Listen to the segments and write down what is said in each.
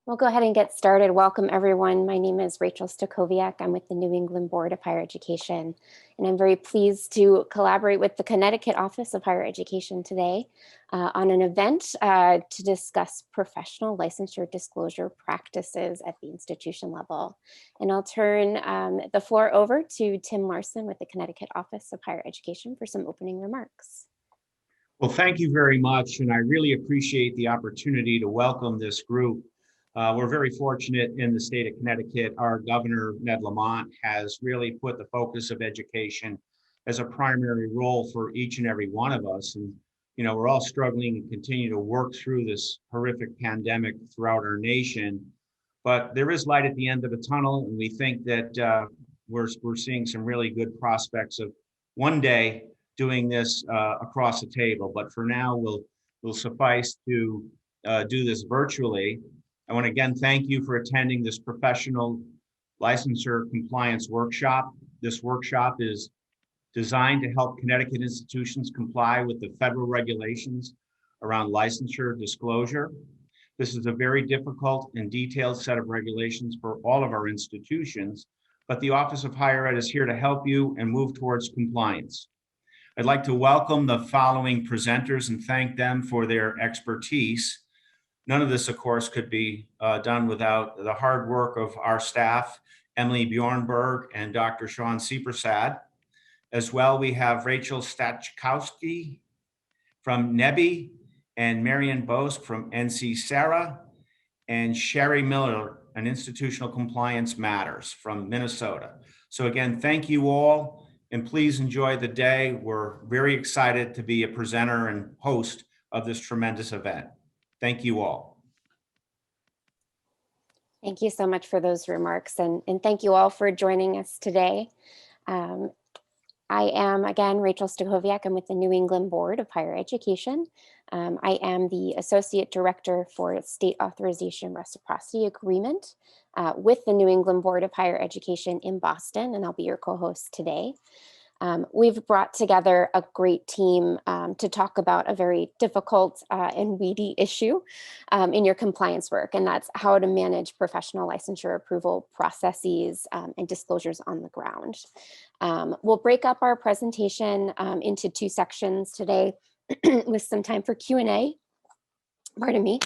We'll go ahead and get started. Welcome, everyone. My name is Rachel Stakoviak. I'm with the New England Board of Higher Education, and I'm very pleased to collaborate with the Connecticut Office of Higher Education today on an event to discuss professional licensure disclosure practices at the institution level. And I'll turn the floor over to Tim Larson with the Connecticut Office of Higher Education for some opening remarks. Well, thank you very much, and I really appreciate the opportunity to welcome this group. We're very fortunate in the state of Connecticut. Our governor, Ned Lamont, has really put the focus of education as a primary role for each and every one of us. And, you know, we're all struggling and continue to work through this horrific pandemic throughout our nation. But there is light at the end of the tunnel, and we think that we're seeing some really good prospects of one day doing this across the table. But for now, we'll suffice to do this virtually. I want to again thank you for attending this professional licensure compliance workshop. This workshop is designed to help Connecticut institutions comply with the federal regulations around licensure disclosure. This is a very difficult and detailed set of regulations for all of our institutions, but the Office of Higher Ed is here to help you and move towards compliance. I'd like to welcome the following presenters and thank them for their expertise. None of this, of course, could be done without the hard work of our staff, Emily Bjornberg and Dr. Sean Seepersad. As well, we have Rachel Stachkowski from NEBI and Marian Bosk from NC Sarah and Sherry Miller, an Institutional Compliance Matters from Minnesota. So again, thank you all, and please enjoy the day. We're very excited to be a presenter and host of this tremendous event. Thank you all. Thank you so much for those remarks, and thank you all for joining us today. I am, again, Rachel Stakoviak. I'm with the New England Board of Higher Education. I am the Associate Director for State Authorization Reciprocity Agreement with the New England Board of Higher Education in Boston, and I'll be your co-host today. We've brought together a great team to talk about a very difficult and weedy issue in your compliance work, and that's how to manage professional licensure approval processes and disclosures on the ground. We'll break up our presentation into two sections today with some time for Q&A. Pardon me.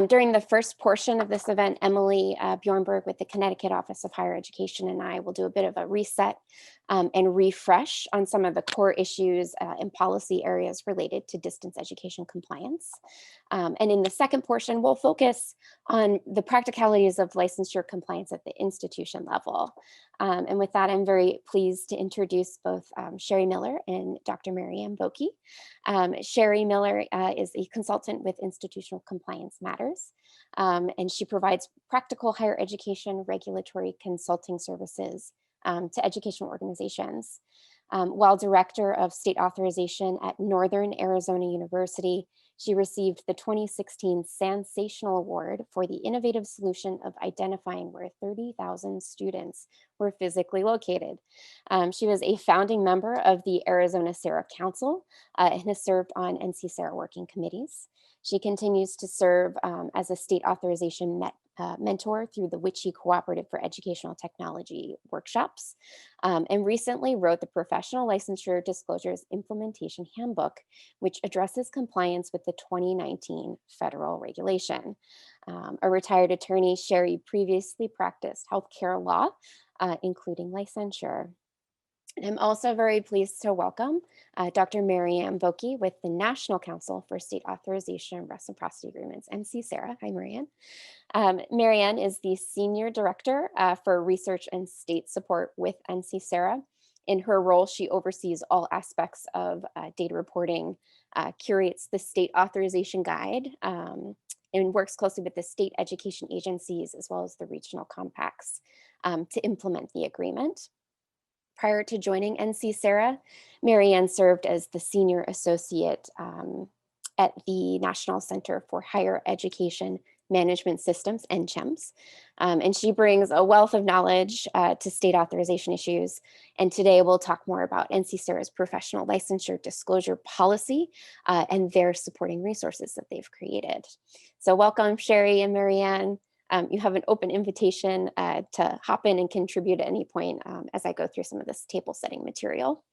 During the first portion of this event, Emily Bjornberg with the Connecticut Office of Higher Education and I will do a bit of a reset and refresh on some of the core issues and policy areas related to distance education compliance. And in the second portion, we'll focus on the practicalities of licensure compliance at the institution level. And with that, I'm very pleased to introduce both Sherry Miller and Dr. Marianne Boki. Sherry Miller is a consultant with Institutional Compliance Matters, and she provides practical higher education regulatory consulting services to educational organizations. While Director of State Authorization at Northern Arizona University, she received the 2016 Sensational Award for the innovative solution of identifying where 30,000 students were physically located. She was a founding member of the Arizona Sarah Council and has served on NC Sarah working committees. She continues to serve as a state authorization mentor through the WICHE Cooperative for Educational Technology workshops, and recently wrote the Professional Licensure Disclosures Implementation Handbook, which addresses compliance with the 2019 federal regulation. A retired attorney, Sherry previously practiced healthcare law, including licensure. I'm also very pleased to welcome Dr. Marianne Boki with the National Council for State Authorization and Reciprocity Agreements, NC Sarah. Hi, Marianne. Marianne is the Senior Director for Research and State Support with NC Sarah. In her role, she oversees all aspects of data reporting, curates the State Authorization Guide, and works closely with the state education agencies as well as the regional compacts to implement the agreement. Prior to joining NC Sarah, Marianne served as the Senior Associate at the National Center for Higher Education Management Systems, NCHEMS. And she brings a wealth of knowledge to state authorization issues. And today we'll talk more about NC-SARA's professional licensure disclosure policy and their supporting resources that they've created. So welcome, Sherry and Marianne. You have an open invitation to hop in and contribute at any point as I go through some of this table setting material.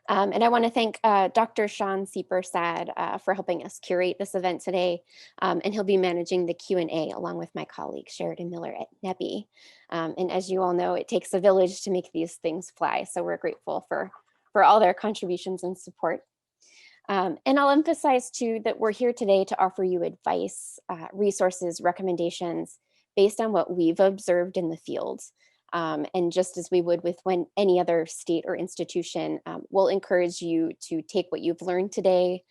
And I want to thank Dr. Sean Seepersad for helping us curate this event today. And he'll be managing the Q&A along with my colleague Sheridan Miller at NEPI. And as you all know, it takes a village to make these things fly. So we're grateful for all their contributions and support. And I'll emphasize too that we're here today to offer you advice, resources, recommendations based on what we've observed in the field. And just as we would with any other state or institution, we'll encourage you to take what you've learned today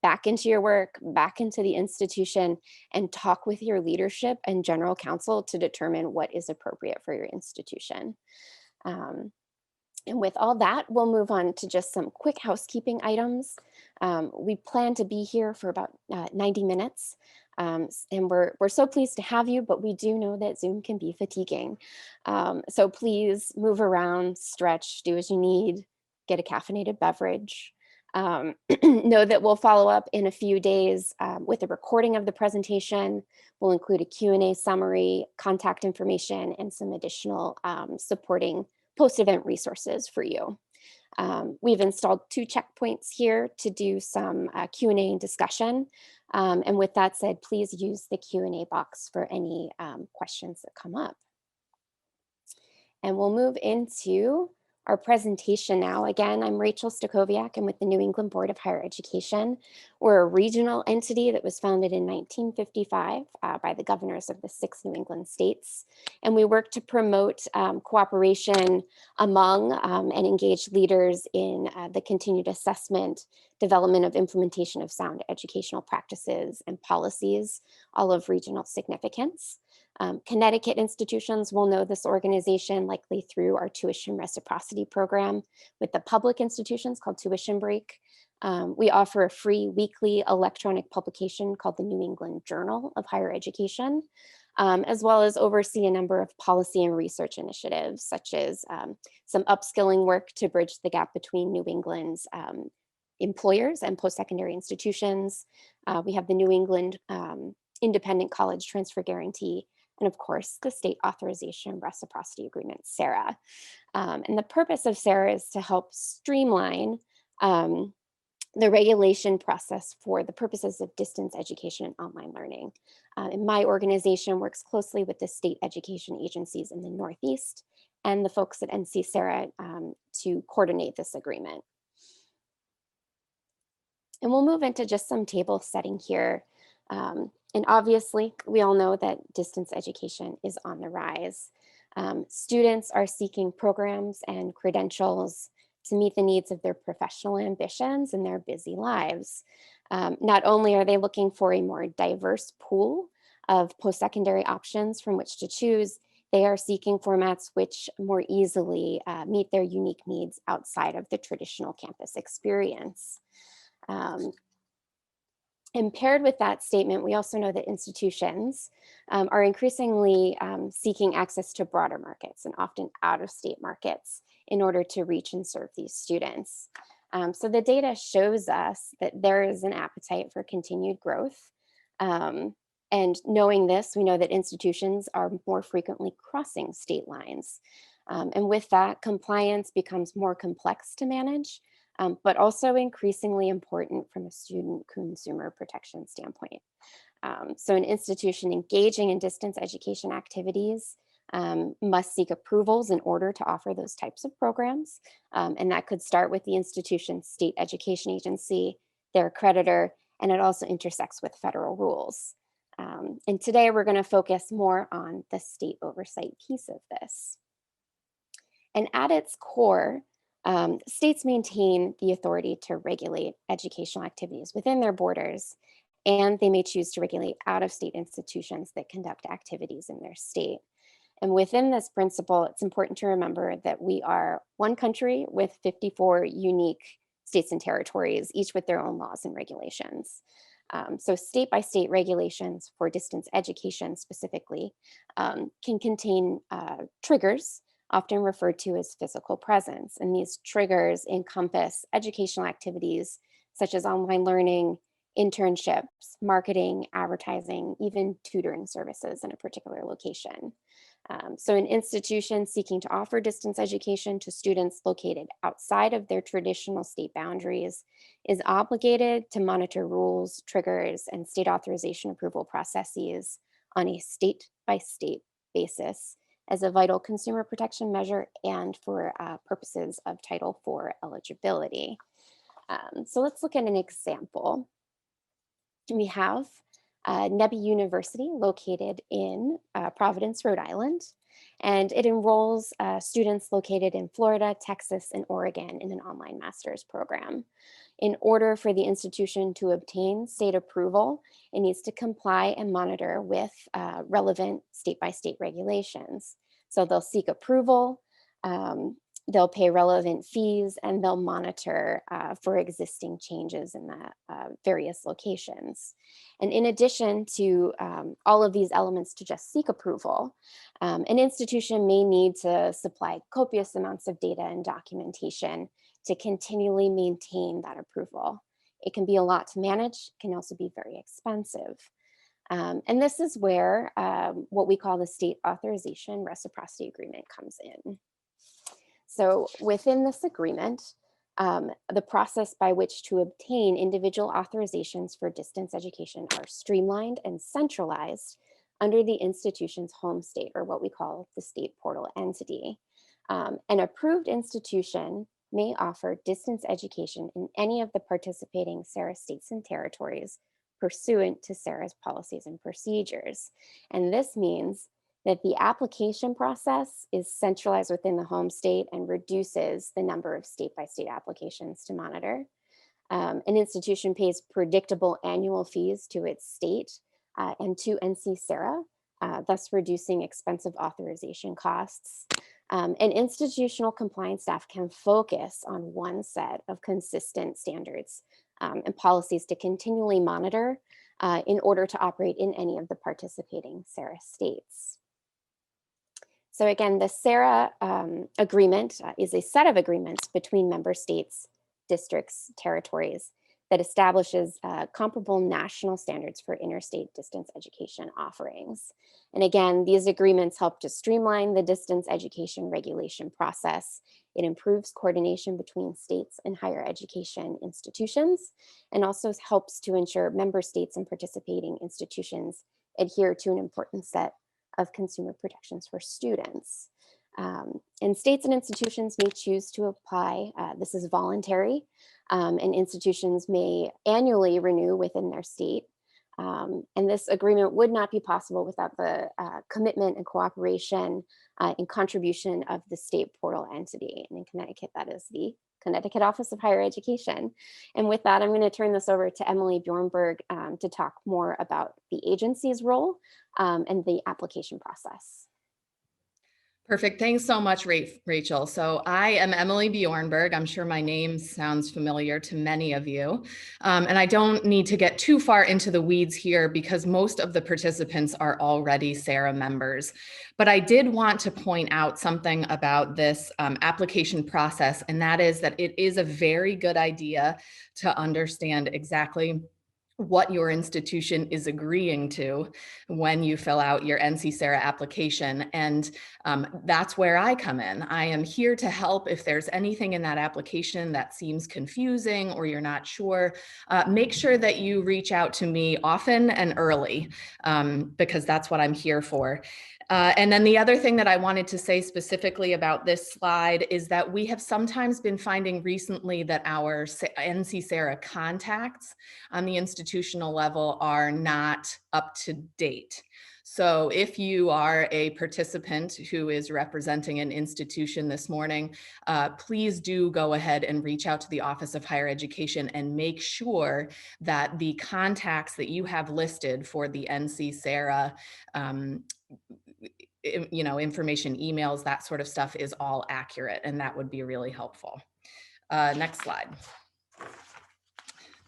back into your work, back into the institution, and talk with your leadership and general counsel to determine what is appropriate for your institution. And with all that, we'll move on to just some quick housekeeping items. We plan to be here for about 90 minutes. And we're so pleased to have you, but we do know that Zoom can be fatiguing. So please move around, stretch, do as you need, get a caffeinated beverage. Know that we'll follow up in a few days with a recording of the presentation. We'll include a Q&A summary, contact information, and some additional supporting post-event resources for you. We've installed 2 checkpoints here to do some Q&A and discussion. And with that said, please use the Q&A box for any questions that come up. And we'll move into our presentation now. Again, I'm Rachel Stachowiak. I'm with the New England Board of Higher Education. We're a regional entity that was founded in 1955 by the governors of the 6 New England states. And we work to promote cooperation among and engage leaders in the continued assessment, development of implementation of sound educational practices and policies, all of regional significance. Connecticut institutions will know this organization likely through our tuition reciprocity program with the public institutions called Tuition Break. We offer a free weekly electronic publication called the New England Journal of Higher Education, as well as oversee a number of policy and research initiatives, such as some upskilling work to bridge the gap between New England's employers and post-secondary institutions. We have the New England Independent College Transfer Guarantee, and of course, the State Authorization Reciprocity Agreement, SARA. And the purpose of SARA is to help streamline the regulation process for the purposes of distance education and online learning. And my organization works closely with the state education agencies in the Northeast and the folks at NC-SARA to coordinate this agreement. And we'll move into just some table setting here. And obviously, we all know that distance education is on the rise. Students are seeking programs and credentials to meet the needs of their professional ambitions and their busy lives. Not only are they looking for a more diverse pool of post-secondary options from which to choose, they are seeking formats which more easily meet their unique needs outside of the traditional campus experience. And paired with that statement, we also know that institutions are increasingly seeking access to broader markets and often out-of-state markets in order to reach and serve these students. So the data shows us that there is an appetite for continued growth. And knowing this, we know that institutions are more frequently crossing state lines. And with that, compliance becomes more complex to manage, but also increasingly important from a student consumer protection standpoint. So an institution engaging in distance education activities must seek approvals in order to offer those types of programs. And that could start with the institution's state education agency, their accreditor, and it also intersects with federal rules. And today we're going to focus more on the state oversight piece of this. And at its core, states maintain the authority to regulate educational activities within their borders, and they may choose to regulate out-of-state institutions that conduct activities in their state. And within this principle, it's important to remember that we are one country with 54 unique states and territories, each with their own laws and regulations. So state-by-state regulations for distance education specifically can contain triggers, often referred to as physical presence. And these triggers encompass educational activities such as online learning, internships, marketing, advertising, even tutoring services in a particular location. So an institution seeking to offer distance education to students located outside of their traditional state boundaries is obligated to monitor rules, triggers, and state authorization approval processes on a state-by-state basis as a vital consumer protection measure and for purposes of Title IV eligibility. So let's look at an example. We have Nebby University located in Providence, Rhode Island, and it enrolls students located in Florida, Texas, and Oregon in an online master's program. In order for the institution to obtain state approval, it needs to comply and monitor with relevant state-by-state regulations. So they'll seek approval, they'll pay relevant fees, and they'll monitor for existing changes in the various locations. And in addition to all of these elements to just seek approval, an institution may need to supply copious amounts of data and documentation to continually maintain that approval. It can be a lot to manage, can also be very expensive. And this is where what we call the state authorization reciprocity agreement comes in. So within this agreement, the process by which to obtain individual authorizations for distance education are streamlined and centralized under the institution's home state, or what we call the state portal entity. An approved institution may offer distance education in any of the participating SARA states and territories pursuant to SARA's policies and procedures. And this means that the application process is centralized within the home state and reduces the number of state-by-state applications to monitor. An institution pays predictable annual fees to its state and to NC SARA, thus reducing expensive authorization costs. And institutional compliance staff can focus on one set of consistent standards and policies to continually monitor in order to operate in any of the participating SARA states. So again, the SARA agreement is a set of agreements between member states, districts, territories that establishes comparable national standards for interstate distance education offerings. And again, these agreements help to streamline the distance education regulation process. It improves coordination between states and higher education institutions, and also helps to ensure member states and participating institutions adhere to an important set of consumer protections for students. And states and institutions may choose to apply, this is voluntary, and institutions may annually renew within their state. And this agreement would not be possible without the commitment and cooperation and contribution of the state portal entity. And in Connecticut, that is the Connecticut Office of Higher Education. And with that, I'm going to turn this over to Emily Bjornberg to talk more about the agency's role and the application process. Perfect. Thanks so much, Rachel. So I am Emily Bjornberg. I'm sure my name sounds familiar to many of you. And I don't need to get too far into the weeds here because most of the participants are already SARA members. But I did want to point out something about this application process, and that is that it is a very good idea to understand exactly what your institution is agreeing to when you fill out your NC SARA application. And that's where I come in. I am here to help if there's anything in that application that seems confusing or you're not sure. Make sure that you reach out to me often and early because that's what I'm here for. And then the other thing that I wanted to say specifically about this slide is that we have sometimes been finding recently that our NC SARA contacts on the institutional level are not up to date. So if you are a participant who is representing an institution this morning, please do go ahead and reach out to the Office of Higher Education and make sure that the contacts that you have listed for the NC SARA information, emails, that sort of stuff is all accurate, and that would be really helpful. Next slide.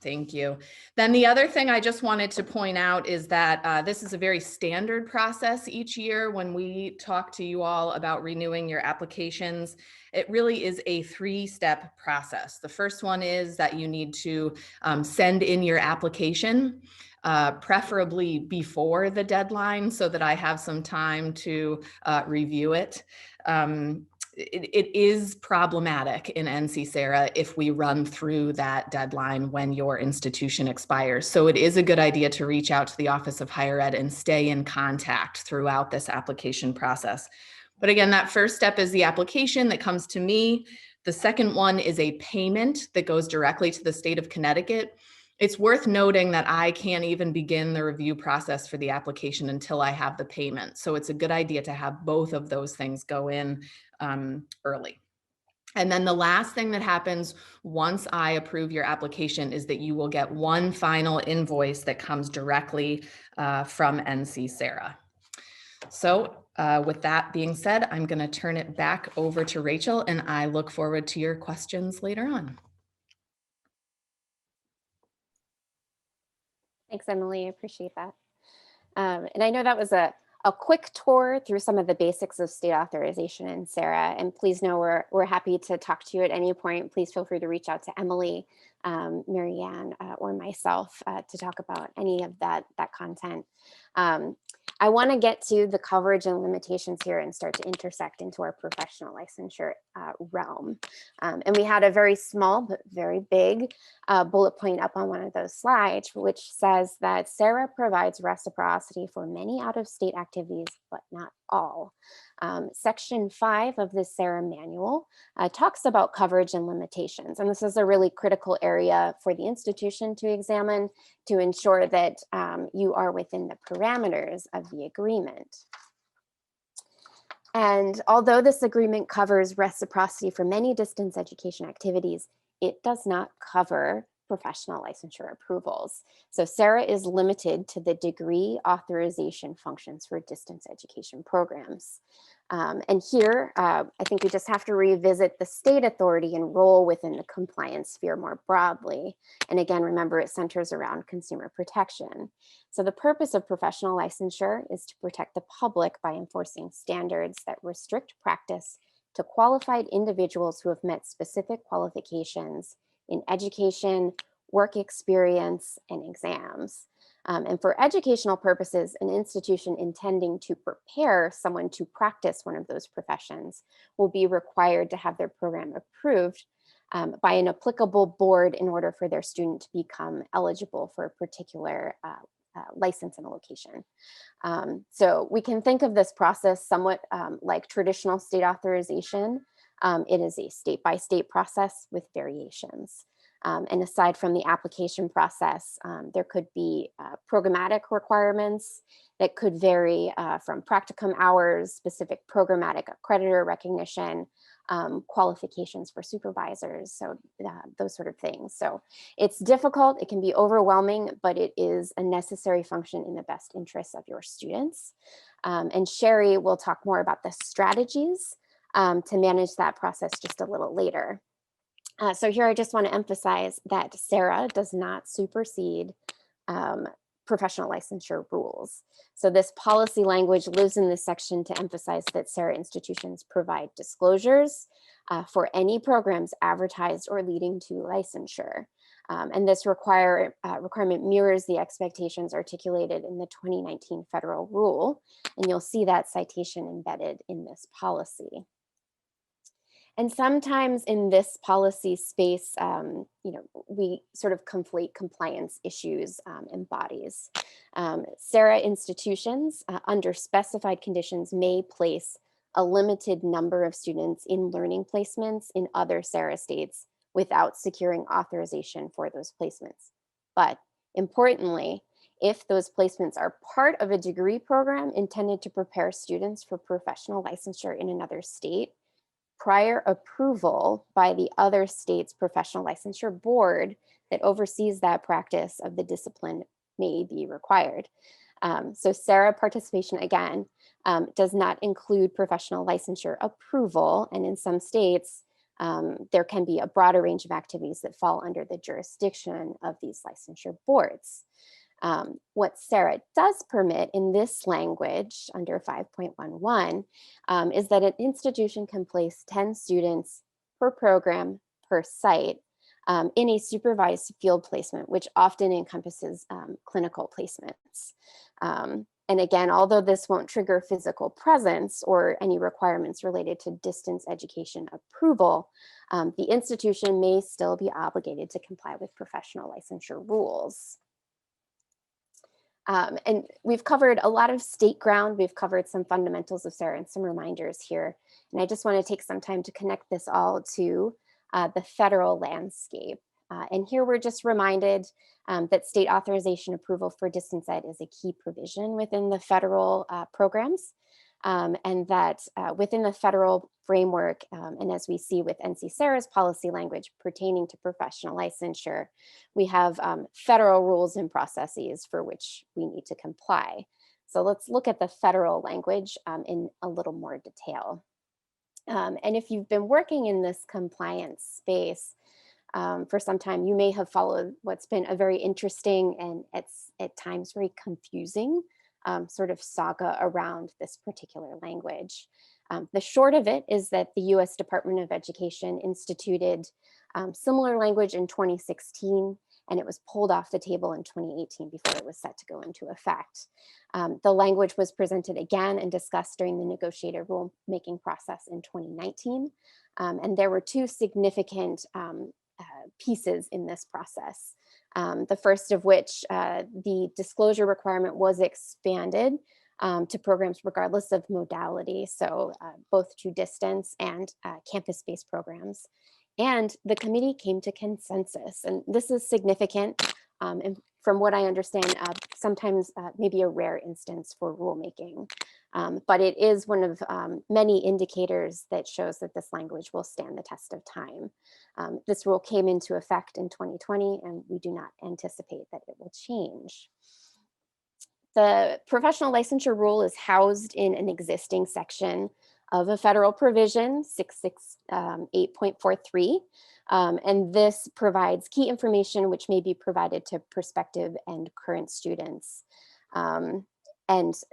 Thank you. Then the other thing I just wanted to point out is that this is a very standard process each year when we talk to you all about renewing your applications. It really is a 3-step process. The first one is that you need to send in your application, preferably before the deadline so that I have some time to review it. It is problematic in NC-SARA if we run through that deadline when your institution expires. So it is a good idea to reach out to the Office of Higher Ed and stay in contact throughout this application process. But again, that first step is the application that comes to me. The second one is a payment that goes directly to the state of Connecticut. It's worth noting that I can't even begin the review process for the application until I have the payment. So it's a good idea to have both of those things go in early. And then the last thing that happens once I approve your application is that you will get one final invoice that comes directly from NC-SARA. So with that being said, I'm going to turn it back over to Rachel, and I look forward to your questions later on. Thanks, Emily. I appreciate that. And I know that was a quick tour through some of the basics of state authorization in SARA. And please know we're happy to talk to you at any point. Please feel free to reach out to Emily, Marianne, or myself to talk about any of that content. I want to get to the coverage and limitations here and start to intersect into our professional licensure realm. And we had a very small but very big bullet point up on one of those slides, which says that SARA provides reciprocity for many out-of-state activities, but not all. Section 5 of the SARA manual talks about coverage and limitations. And this is a really critical area for the institution to examine to ensure that you are within the parameters of the agreement. And although this agreement covers reciprocity for many distance education activities, it does not cover professional licensure approvals. So SARA is limited to the degree authorization functions for distance education programs. And here, I think we just have to revisit the state authority and role within the compliance sphere more broadly. And again, remember, it centers around consumer protection. So the purpose of professional licensure is to protect the public by enforcing standards that restrict practice to qualified individuals who have met specific qualifications in education, work experience, and exams. And for educational purposes, an institution intending to prepare someone to practice one of those professions will be required to have their program approved by an applicable board in order for their student to become eligible for a particular license and a location. So we can think of this process somewhat like traditional state authorization. It is a state-by-state process with variations. And aside from the application process, there could be programmatic requirements that could vary from practicum hours, specific programmatic accreditor recognition, qualifications for supervisors, so those sort of things. So it's difficult, it can be overwhelming, but it is a necessary function in the best interests of your students. And Sherry will talk more about the strategies to manage that process just a little later. So here I just want to emphasize that SARA does not supersede professional licensure rules. So this policy language lives in this section to emphasize that SARA institutions provide disclosures for any programs advertised or leading to licensure. And this requirement mirrors the expectations articulated in the 2019 federal rule. And you'll see that citation embedded in this policy. And sometimes in this policy space, we sort of conflate compliance issues and bodies. SARA institutions under specified conditions may place a limited number of students in learning placements in other SARA states without securing authorization for those placements. But importantly, if those placements are part of a degree program intended to prepare students for professional licensure in another state, prior approval by the other state's professional licensure board that oversees that practice of the discipline may be required. So SARA participation, again, does not include professional licensure approval. And in some states, there can be a broader range of activities that fall under the jurisdiction of these licensure boards. What SARA does permit in this language under 5.11 is that an institution can place 10 students per program per site in a supervised field placement, which often encompasses clinical placements. And again, although this won't trigger physical presence or any requirements related to distance education approval, the institution may still be obligated to comply with professional licensure rules. And we've covered a lot of state ground. We've covered some fundamentals of SARA and some reminders here. And I just want to take some time to connect this all to the federal landscape. And here we're just reminded that state authorization approval for distance ed is a key provision within the federal programs. And that within the federal framework, and as we see with NC SARA's policy language pertaining to professional licensure, we have federal rules and processes for which we need to comply. So let's look at the federal language in a little more detail. And if you've been working in this compliance space for some time, you may have followed what's been a very interesting and at times very confusing sort of saga around this particular language. The short of it is that the US Department of Education instituted similar language in 2016, and it was pulled off the table in 2018 before it was set to go into effect. The language was presented again and discussed during the negotiated rulemaking process in 2019. And there were two significant pieces in this process. The first of which, the disclosure requirement was expanded to programs regardless of modality, so both to distance and campus-based programs. And the committee came to consensus, and this is significant. And from what I understand, sometimes maybe a rare instance for rulemaking. But it is one of many indicators that shows that this language will stand the test of time. This rule came into effect in 2020, and we do not anticipate that it will change. The professional licensure rule is housed in an existing section of a federal provision, 668.43. And this provides key information which may be provided to prospective and current students. And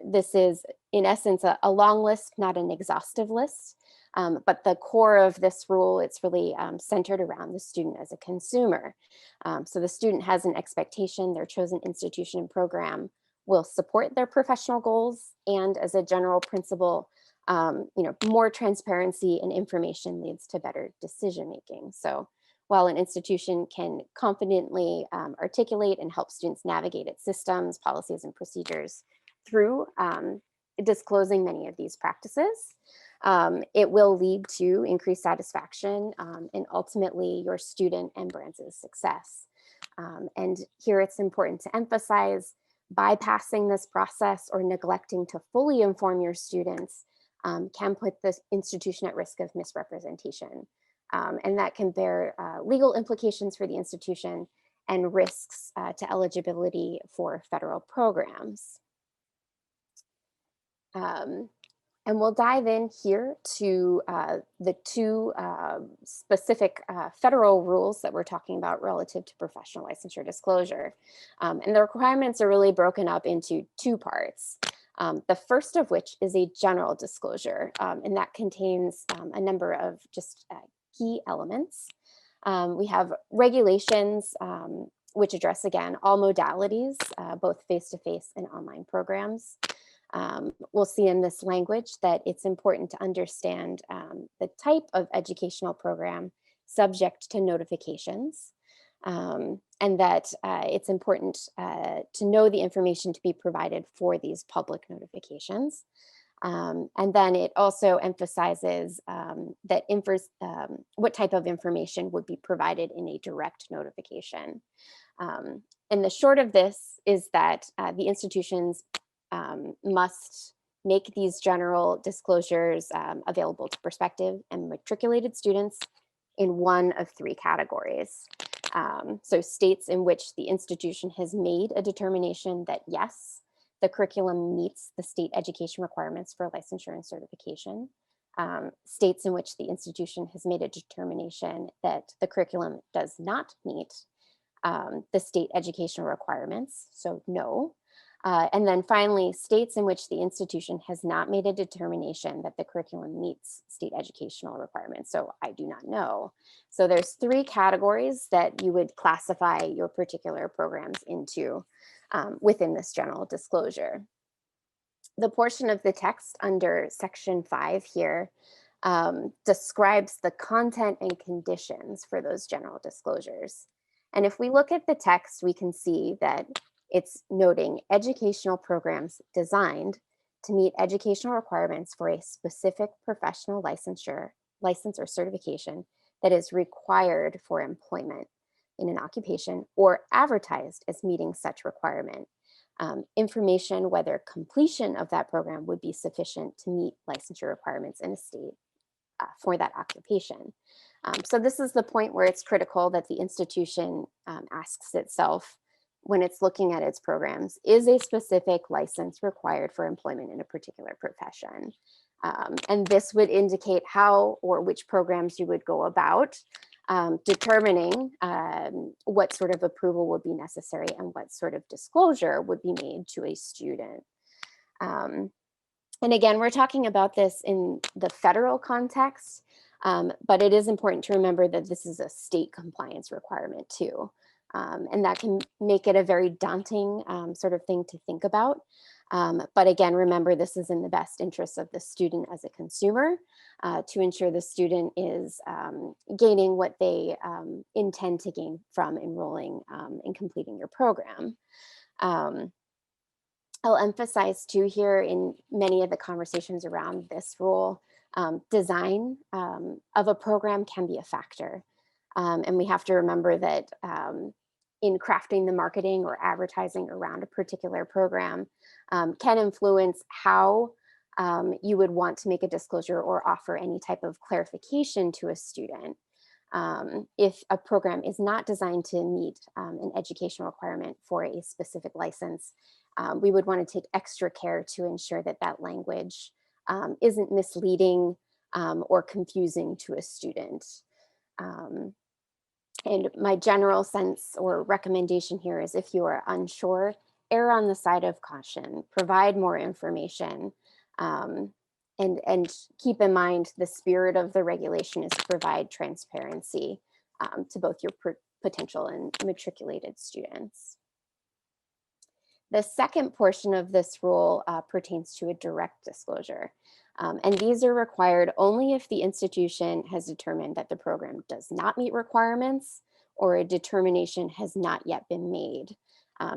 this is, in essence, a long list, not an exhaustive list. But the core of this rule, it's really centered around the student as a consumer. So the student has an expectation their chosen institution and program will support their professional goals, and as a general principle, more transparency and information leads to better decision making. So while an institution can confidently articulate and help students navigate its systems, policies, and procedures through disclosing many of these practices, it will lead to increased satisfaction and ultimately your student and brand's success. And here it's important to emphasize bypassing this process or neglecting to fully inform your students can put this institution at risk of misrepresentation. And that can bear legal implications for the institution and risks to eligibility for federal programs. And we'll dive in here to the two specific federal rules that we're talking about relative to professional licensure disclosure. And the requirements are really broken up into two parts. The first of which is a general disclosure, and that contains a number of just key elements. We have regulations which address, again, all modalities, both face-to-face and online programs. We'll see in this language that it's important to understand the type of educational program subject to notifications, and that it's important to know the information to be provided for these public notifications. And then it also emphasizes that what type of information would be provided in a direct notification. And the short of this is that the institutions must make these general disclosures available to prospective and matriculated students in one of three categories. So states in which the institution has made a determination that yes, the curriculum meets the state education requirements for licensure and certification. states in which the institution has made a determination that the curriculum does not meet the state educational requirements, so no. And then finally, states in which the institution has not made a determination that the curriculum meets state educational requirements, so I do not know. So there's 3 categories that you would classify your particular programs into within this general disclosure. The portion of the text under section 5 here describes the content and conditions for those general disclosures. And if we look at the text, we can see that it's noting educational programs designed to meet educational requirements for a specific professional license or certification that is required for employment in an occupation or advertised as meeting such requirement. Information whether completion of that program would be sufficient to meet licensure requirements in a state for that occupation. So this is the point where it's critical that the institution asks itself, when it's looking at its programs, is a specific license required for employment in a particular profession? And this would indicate how or which programs you would go about determining what sort of approval would be necessary and what sort of disclosure would be made to a student. And again, we're talking about this in the federal context, but it is important to remember that this is a state compliance requirement too. And that can make it a very daunting sort of thing to think about. But again, remember, this is in the best interest of the student as a consumer to ensure the student is gaining what they intend to gain from enrolling and completing your program. I'll emphasize too here in many of the conversations around this rule, design of a program can be a factor. And we have to remember that in crafting the marketing or advertising around a particular program can influence how you would want to make a disclosure or offer any type of clarification to a student. If a program is not designed to meet an educational requirement for a specific license, we would want to take extra care to ensure that that language isn't misleading or confusing to a student. And my general sense or recommendation here is, if you are unsure, err on the side of caution, provide more information, and keep in mind the spirit of the regulation is to provide transparency to both your potential and matriculated students. The second portion of this rule pertains to a direct disclosure. And these are required only if the institution has determined that the program does not meet requirements or a determination has not yet been made.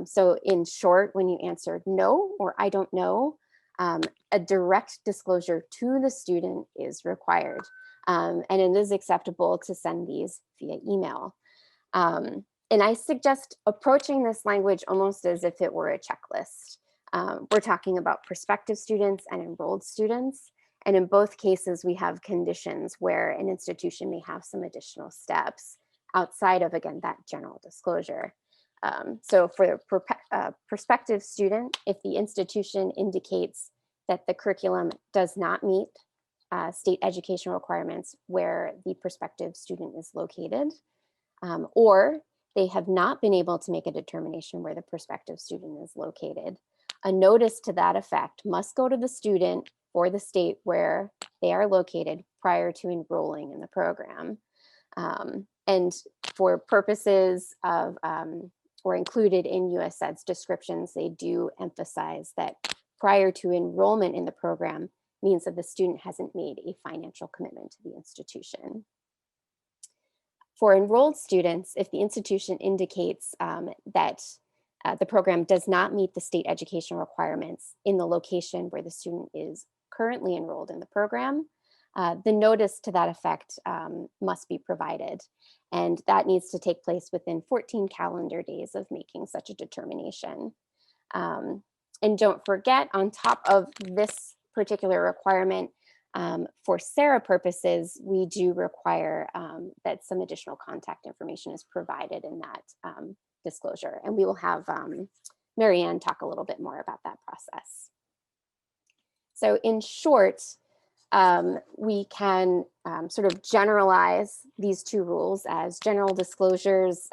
So in short, when you answered no or I don't know, a direct disclosure to the student is required. And it is acceptable to send these via email. And I suggest approaching this language almost as if it were a checklist. We're talking about prospective students and enrolled students. And in both cases, we have conditions where an institution may have some additional steps outside of, again, that general disclosure. So for the prospective student, if the institution indicates that the curriculum does not meet state educational requirements where the prospective student is located, or they have not been able to make a determination where the prospective student is located, a notice to that effect must go to the student or the state where they are located prior to enrolling in the program. And for purposes of, or included in USED's descriptions, they do emphasize that prior to enrollment in the program means that the student hasn't made a financial commitment to the institution. For enrolled students, if the institution indicates that the program does not meet the state educational requirements in the location where the student is currently enrolled in the program, the notice to that effect must be provided. And that needs to take place within 14 calendar days of making such a determination. And don't forget, on top of this particular requirement, for SARA purposes, we do require that some additional contact information is provided in that disclosure. And we will have Marianne talk a little bit more about that process. So in short, We can sort of generalize these two rules as general disclosures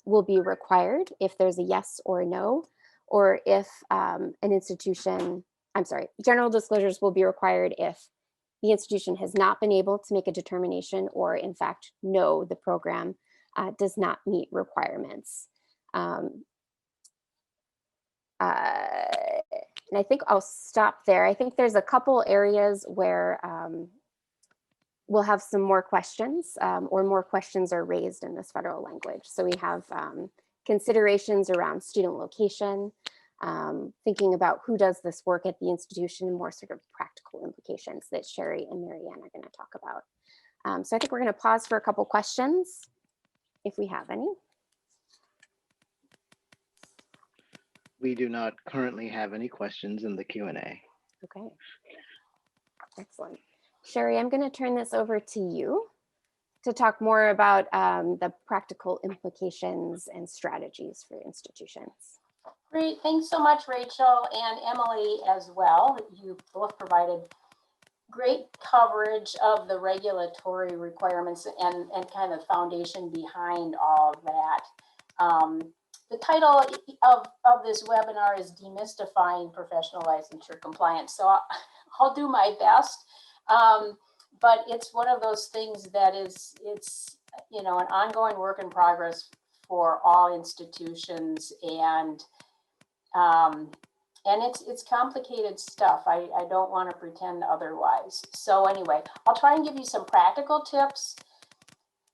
will be required if there's a yes or a no, or if general disclosures will be required if the institution has not been able to make a determination or in fact know the program does not meet requirements. And I think I'll stop there. I think there's a couple areas where we'll have some more questions or more questions are raised in this federal language. So we have considerations around student location, thinking about who does this work at the institution, and more sort of practical implications that Sherry and Marianne are going to talk about. So I think we're going to pause for a couple questions if we have any. We do not currently have any questions in the Q&A. Okay, excellent. Sherry, I'm going to turn this over to you to talk more about the practical implications and strategies for institutions. Great, thanks so much, Rachel and Emily as well. You both provided great coverage of the regulatory requirements and kind of foundation behind all of that. The title of this webinar is Demystifying Professional Licensure Compliance. So I'll do my best, but it's one of those things that it's an ongoing work in progress for all institutions, and it's complicated stuff. I don't want to pretend otherwise. So anyway, I'll try and give you some practical tips.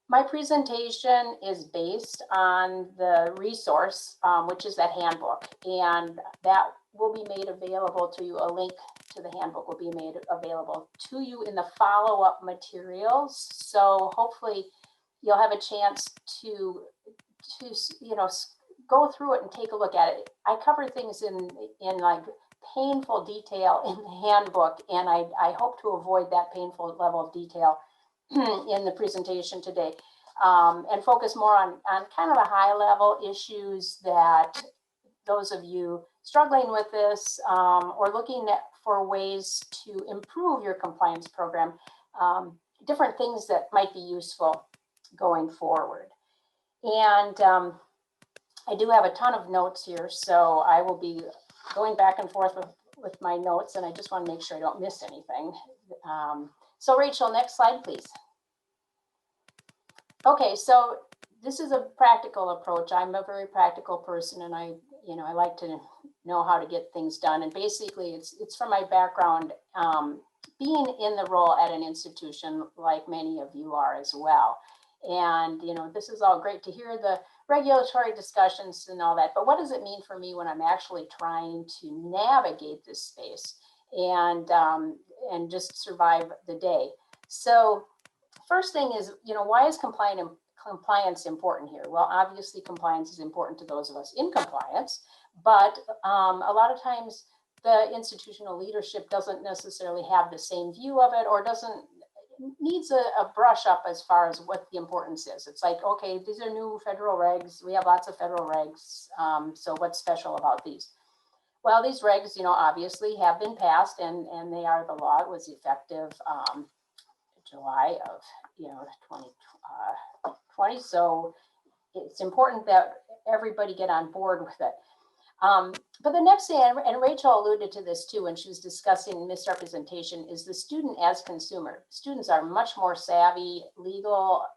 My presentation is based on the resource, which is that handbook, and that will be made available to you. A link to the handbook will be made available to you in the follow-up materials. So hopefully you'll have a chance to go through it and take a look at it. I cover things in like painful detail in the handbook, and I hope to avoid that painful level of detail in the presentation today, and focus more on kind of the high level issues that those of you struggling with this or looking for ways to improve your compliance program, different things that might be useful going forward. And I do have a ton of notes here, so I will be going back and forth with my notes, and I just want to make sure I don't miss anything. So Rachel, next slide, please. Okay, so this is a practical approach. I'm a very practical person, and I like to know how to get things done. And basically, it's from my background, being in the role at an institution, like many of you are as well. And this is all great to hear the regulatory discussions and all that, but what does it mean for me when I'm actually trying to navigate this space and just survive the day? So first thing is, why is compliance important here? Well, obviously compliance is important to those of us in compliance, but a lot of times the institutional leadership doesn't necessarily have the same view of it, or needs a brush up as far as what the importance is. It's like, okay, these are new federal regs. We have lots of federal regs. So what's special about these? Well, these regs, obviously have been passed, and they are the law. It was effective July of 2020. So it's important that everybody get on board with it. But the next thing, and Rachel alluded to this too when she was discussing misrepresentation, is the student as consumer. Students are much more savvy legal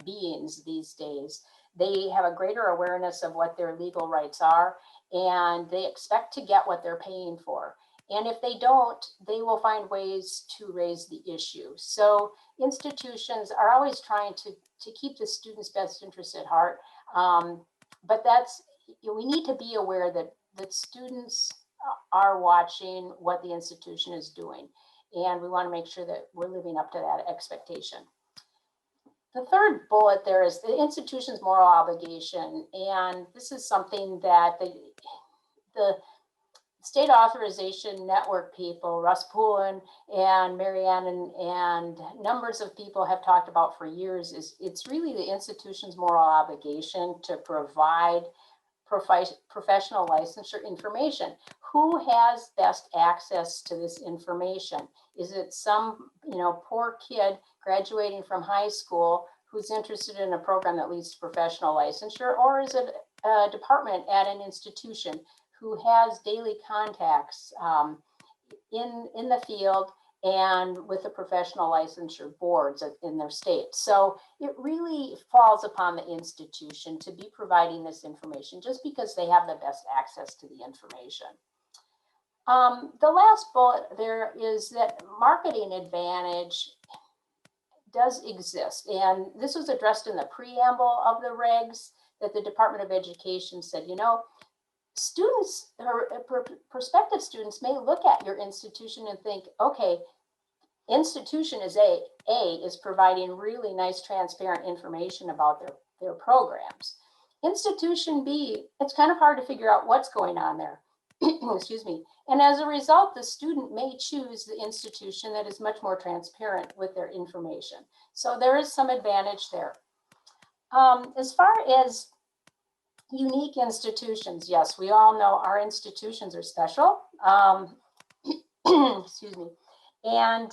beings these days. They have a greater awareness of what their legal rights are, and they expect to get what they're paying for. And if they don't, they will find ways to raise the issue. So institutions are always trying to keep the student's best interest at heart. But we need to be aware that students are watching what the institution is doing. And we want to make sure that we're living up to that expectation. The third bullet there is the institution's moral obligation. And this is something that the State Authorization Network people, Russ Poulin and Marianne and numbers of people have talked about for years. It's really the institution's moral obligation to provide professional licensure information. who has best access to this information? Is it some, poor kid graduating from high school who's interested in a program that leads to professional licensure, or is it a department at an institution who has daily contacts in the field and with the professional licensure boards in their state? So it really falls upon the institution to be providing this information just because they have the best access to the information. The last bullet there is that marketing advantage does exist. And this was addressed in the preamble of the regs, that the Department of Education said, students or prospective students may look at your institution and think, okay, institution is is providing really nice, transparent information about their programs. Institution B, it's kind of hard to figure out what's going on there. Excuse me. And as a result, the student may choose the institution that is much more transparent with their information. So there is some advantage there. As far as unique institutions, yes, we all know our institutions are special. Excuse me. And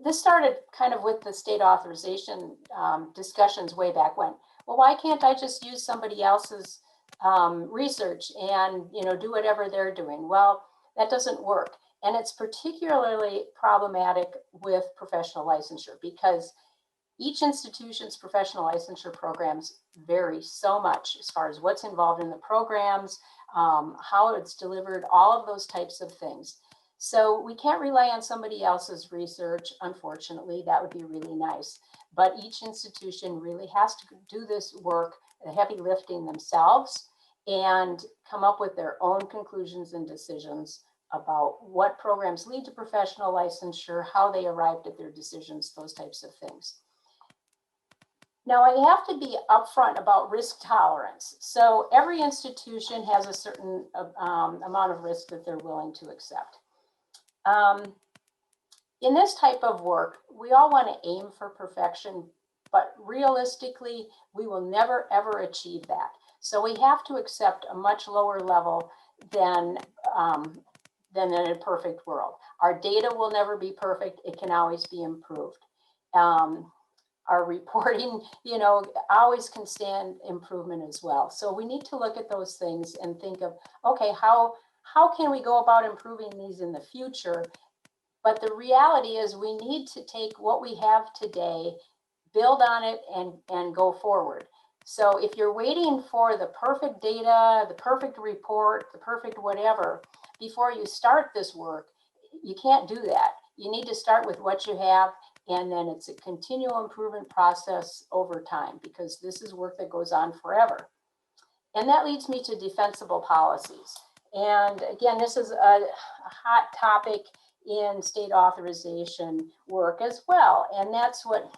this started kind of with the state authorization discussions way back when. Well, why can't I just use somebody else's research and do whatever they're doing? Well, that doesn't work. And it's particularly problematic with professional licensure because each institution's professional licensure programs vary so much as far as what's involved in the programs, how it's delivered, all of those types of things. So we can't rely on somebody else's research. Unfortunately, that would be really nice. But each institution really has to do this work, the heavy lifting themselves, and come up with their own conclusions and decisions about what programs lead to professional licensure, how they arrived at their decisions, those types of things. Now, I have to be upfront about risk tolerance. So every institution has a certain amount of risk that they're willing to accept. In this type of work, we all want to aim for perfection, but realistically, we will never, ever achieve that. So we have to accept a much lower level than in a perfect world. Our data will never be perfect. It can always be improved. Our reporting, always can stand improvement as well. So we need to look at those things and think of, okay, how can we go about improving these in the future? But the reality is we need to take what we have today, build on it, and go forward. So if you're waiting for the perfect data, the perfect report, the perfect whatever, before you start this work, you can't do that. You need to start with what you have, and then it's a continual improvement process over time, because this is work that goes on forever. And that leads me to defensible policies. And again, this is a hot topic in state authorization work as well. And that's what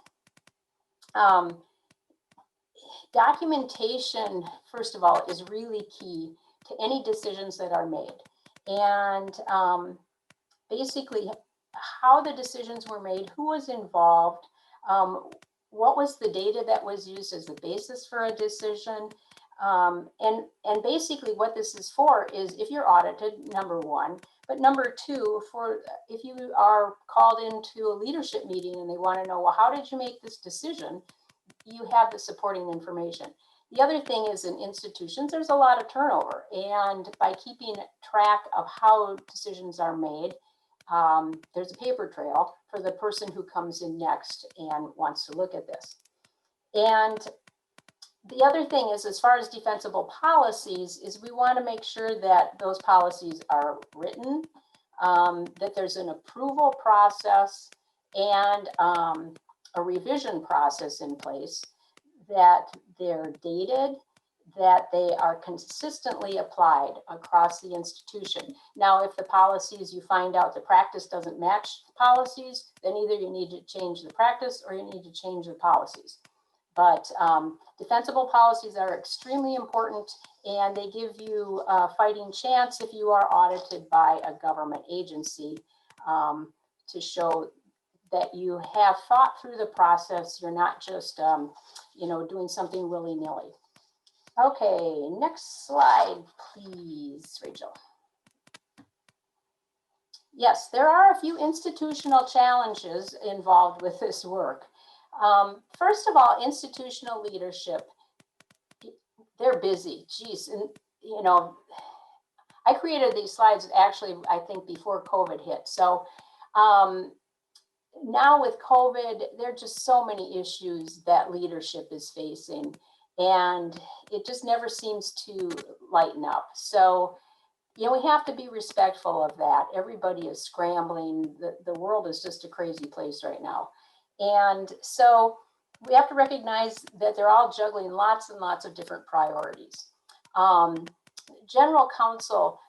documentation, first of all, is really key to any decisions that are made. And basically how the decisions were made, who was involved, what was the data that was used as the basis for a decision. And basically what this is for is if you're audited, number one, but number two, for if you are called into a leadership meeting and they want to know, well, how did you make this decision? You have the supporting information. The other thing is in institutions, there's a lot of turnover. And by keeping track of how decisions are made, there's a paper trail for the person who comes in next and wants to look at this. And the other thing is, as far as defensible policies, is we want to make sure that those policies are written, that there's an approval process and a revision process in place, that they're dated, that they are consistently applied across the institution. Now, if the policies, you find out the practice doesn't match the policies, then either you need to change the practice or you need to change the policies. But defensible policies are extremely important, and they give you a fighting chance if you are audited by a government agency to show that you have thought through the process. You're not just, doing something willy-nilly. Okay, next slide, please, Rachel. Yes, there are a few institutional challenges involved with this work. First of all, institutional leadership, they're busy. Geez, and you know, I created these slides actually, I think before COVID hit. So now with COVID, there are just so many issues that leadership is facing, and it just never seems to lighten up. So, you know, we have to be respectful of that. Everybody is scrambling. The world is just a crazy place right now. And so we have to recognize that they're all juggling lots and lots of different priorities. General counsel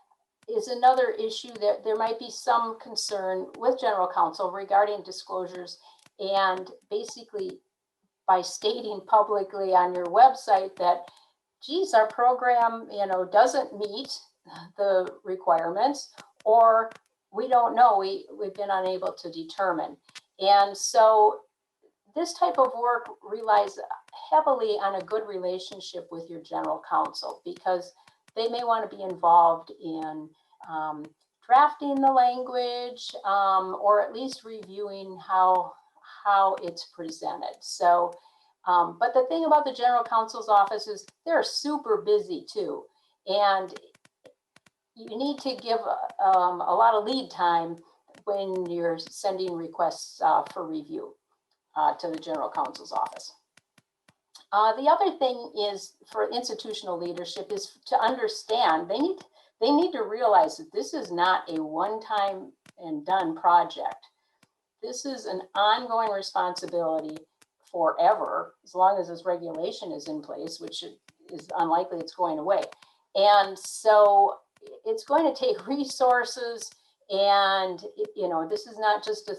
is another issue that there might be some concern with general counsel regarding disclosures, and basically by stating publicly on your website that, geez, our program, you know, doesn't meet the requirements, or we don't know, we've been unable to determine. And so this type of work relies heavily on a good relationship with your general counsel, because they may want to be involved in drafting the language, or at least reviewing how it's presented. So, but the thing about the general counsel's office is they're super busy too. And you need to give a lot of lead time when you're sending requests for review to the general counsel's office. The other thing is for institutional leadership is to understand they need to realize that this is not a one-time and done project. This is an ongoing responsibility forever, as long as this regulation is in place, which is unlikely it's going away. And so it's going to take resources, and you know, this is not just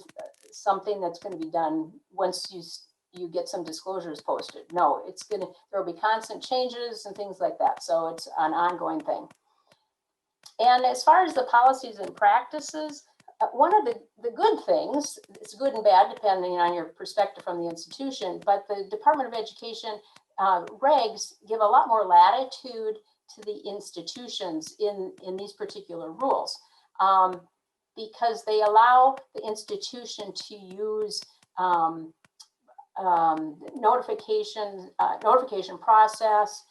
something that's going to be done once you get some disclosures posted. No, there will be constant changes and things like that. So it's an ongoing thing. And as far as the policies and practices, one of the good things, it's good and bad depending on your perspective from the institution, but the Department of Education regs give a lot more latitude to the institutions in these particular rules, because they allow the institution to use notification process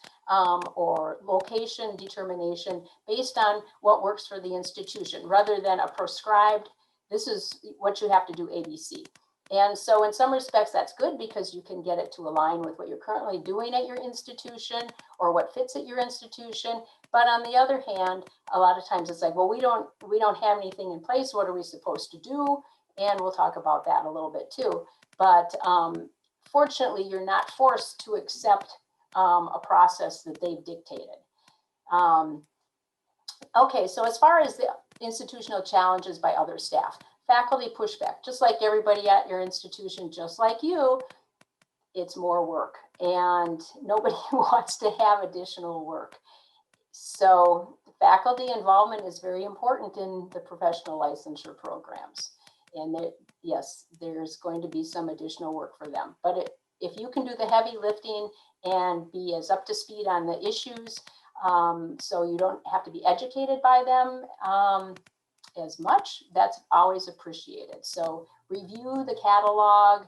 or location determination based on what works for the institution, rather than a prescribed, this is what you have to do, ABC. And so in some respects, that's good, because you can get it to align with what you're currently doing at your institution or what fits at your institution. But on the other hand, a lot of times it's like, well, we don't have anything in place. What are we supposed to do? And we'll talk about that a little bit too. But fortunately, you're not forced to accept a process that they've dictated. Okay, so as far as the institutional challenges by other staff, faculty pushback, just like everybody at your institution, just like you, it's more work, and nobody wants to have additional work. So faculty involvement is very important in the professional licensure programs. And yes, there's going to be some additional work for them. But if you can do the heavy lifting and be as up to speed on the issues, so you don't have to be educated by them as much, that's always appreciated. So review the catalog,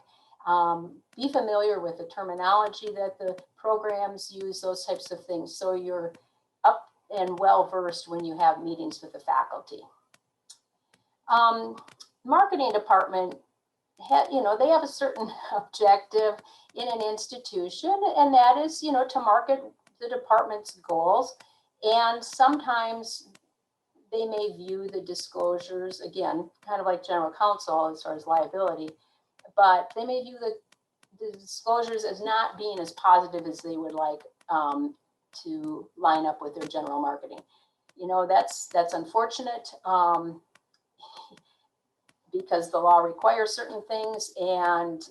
be familiar with the terminology that the programs use, those types of things, so you're up and well versed when you have meetings with the faculty. Marketing department, you know, they have a certain objective in an institution, and that is, you know, to market the department's goals. And sometimes they may view the disclosures, again, kind of like general counsel as far as liability, but they may view the disclosures as not being as positive as they would like to line up with their general marketing. You know, that's unfortunate, because the law requires certain things. And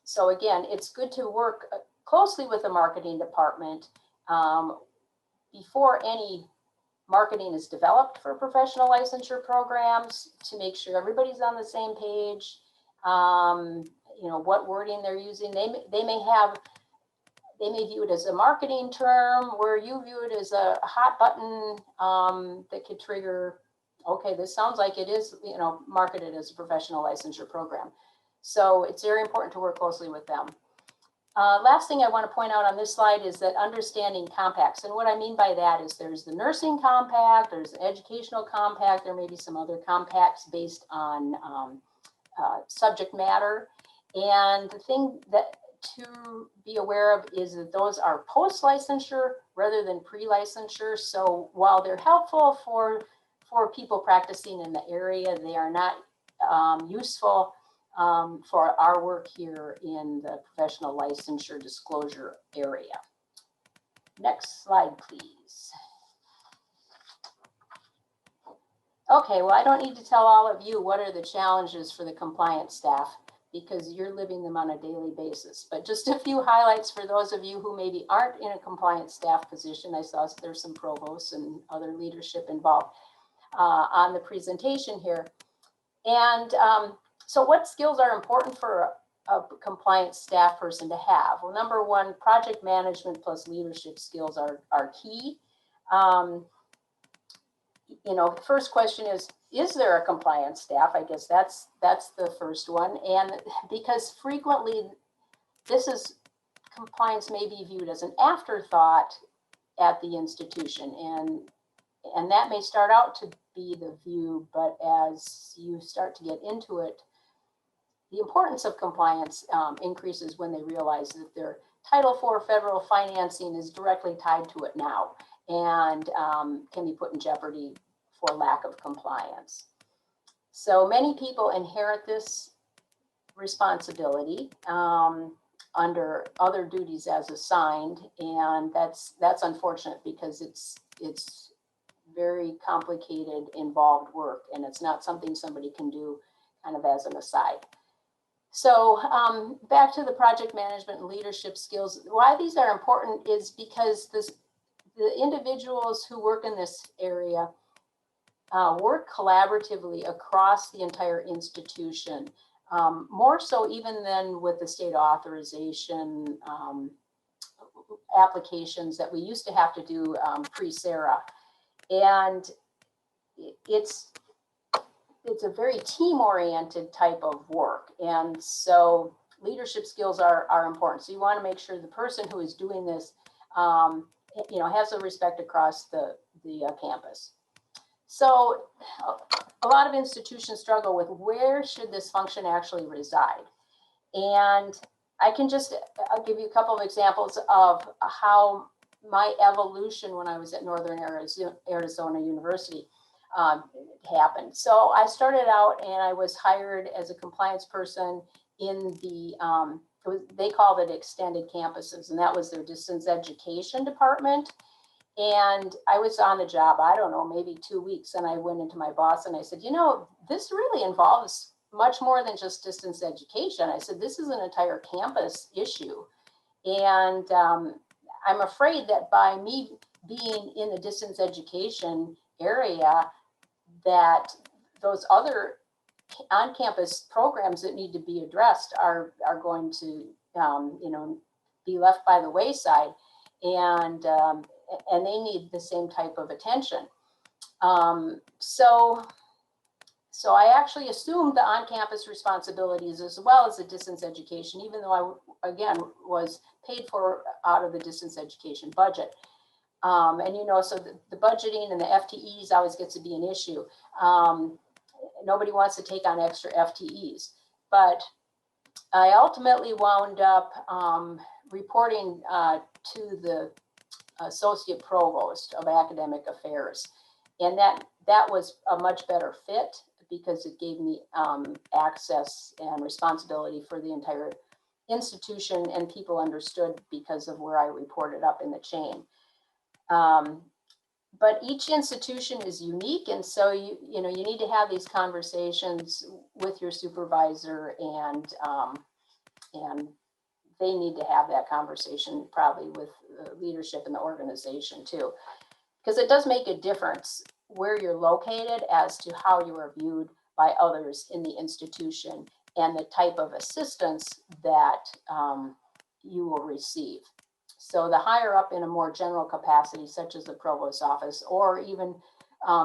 so again, it's good to work closely with the marketing department before any marketing is developed for professional licensure programs, to make sure everybody's on the same page. You know, what wording they're using. They may have They may view it as a marketing term where you view it as a hot button that could trigger, okay, this sounds like it is, marketed as a professional licensure program. So it's very important to work closely with them. Last thing I want to point out on this slide is that understanding compacts. And what I mean by that is there's the nursing compact, there's the educational compact, there may be some other compacts based on subject matter. And the thing that to be aware of is that those are post-licensure rather than pre-licensure. So while they're helpful for people practicing in the area, they are not useful for our work here in the professional licensure disclosure area. Next slide, please. Okay, well, I don't need to tell all of you what are the challenges for the compliance staff because you're living them on a daily basis. But just a few highlights for those of you who maybe aren't in a compliance staff position. I saw there's some provosts and other leadership involved on the presentation here. And so what skills are important for a compliance staff person to have? Well, number one, project management plus leadership skills are key. The first question is there a compliance staff? I guess that's the first one. And because frequently compliance may be viewed as an afterthought at the institution. And that may start out to be the view, but as you start to get into it, the importance of compliance increases when they realize that their Title IV federal financing is directly tied to it now and can be put in jeopardy for lack of compliance. So many people inherit this responsibility under other duties as assigned, and that's unfortunate because it's very complicated, involved work, and it's not something somebody can do kind of as an aside. So back to the project management and leadership skills. Why these are important is because the individuals who work in this area work collaboratively across the entire institution, more so even than with the state authorization applications that we used to have to do pre-SARA. And it's a very team-oriented type of work. And so leadership skills are important. So you want to make sure the person who is doing this, has the respect across the campus. So a lot of institutions struggle with where should this function actually reside. And I'll give you a couple of examples of how my evolution when I was at Northern Arizona University happened. So I started out and I was hired as a compliance person in they called it extended campuses, and that was their distance education department. And I was on the job, I don't know, maybe 2 weeks, and I went into my boss and I said, this really involves much more than just distance education. I said, this is an entire campus issue. And I'm afraid that by me being in the distance education area, that those other on-campus programs that need to be addressed are going to, be left by the wayside, and they need the same type of attention. So I actually assumed the on-campus responsibilities as well as the distance education, even though I, again, was paid for out of the distance education budget. So the budgeting and the FTEs always gets to be an issue. Nobody wants to take on extra FTEs, but I ultimately wound up reporting to the Associate Provost of Academic Affairs. And that was a much better fit because it gave me access and responsibility for the entire institution, and people understood because of where I reported up in the chain. But each institution is unique, and so you need to have these conversations with your supervisor, and they need to have that conversation probably with leadership in the organization too, because it does make a difference where you're located as to how you are viewed by others in the institution and the type of assistance that you will receive. So the higher up in a more general capacity, such as the provost office, or even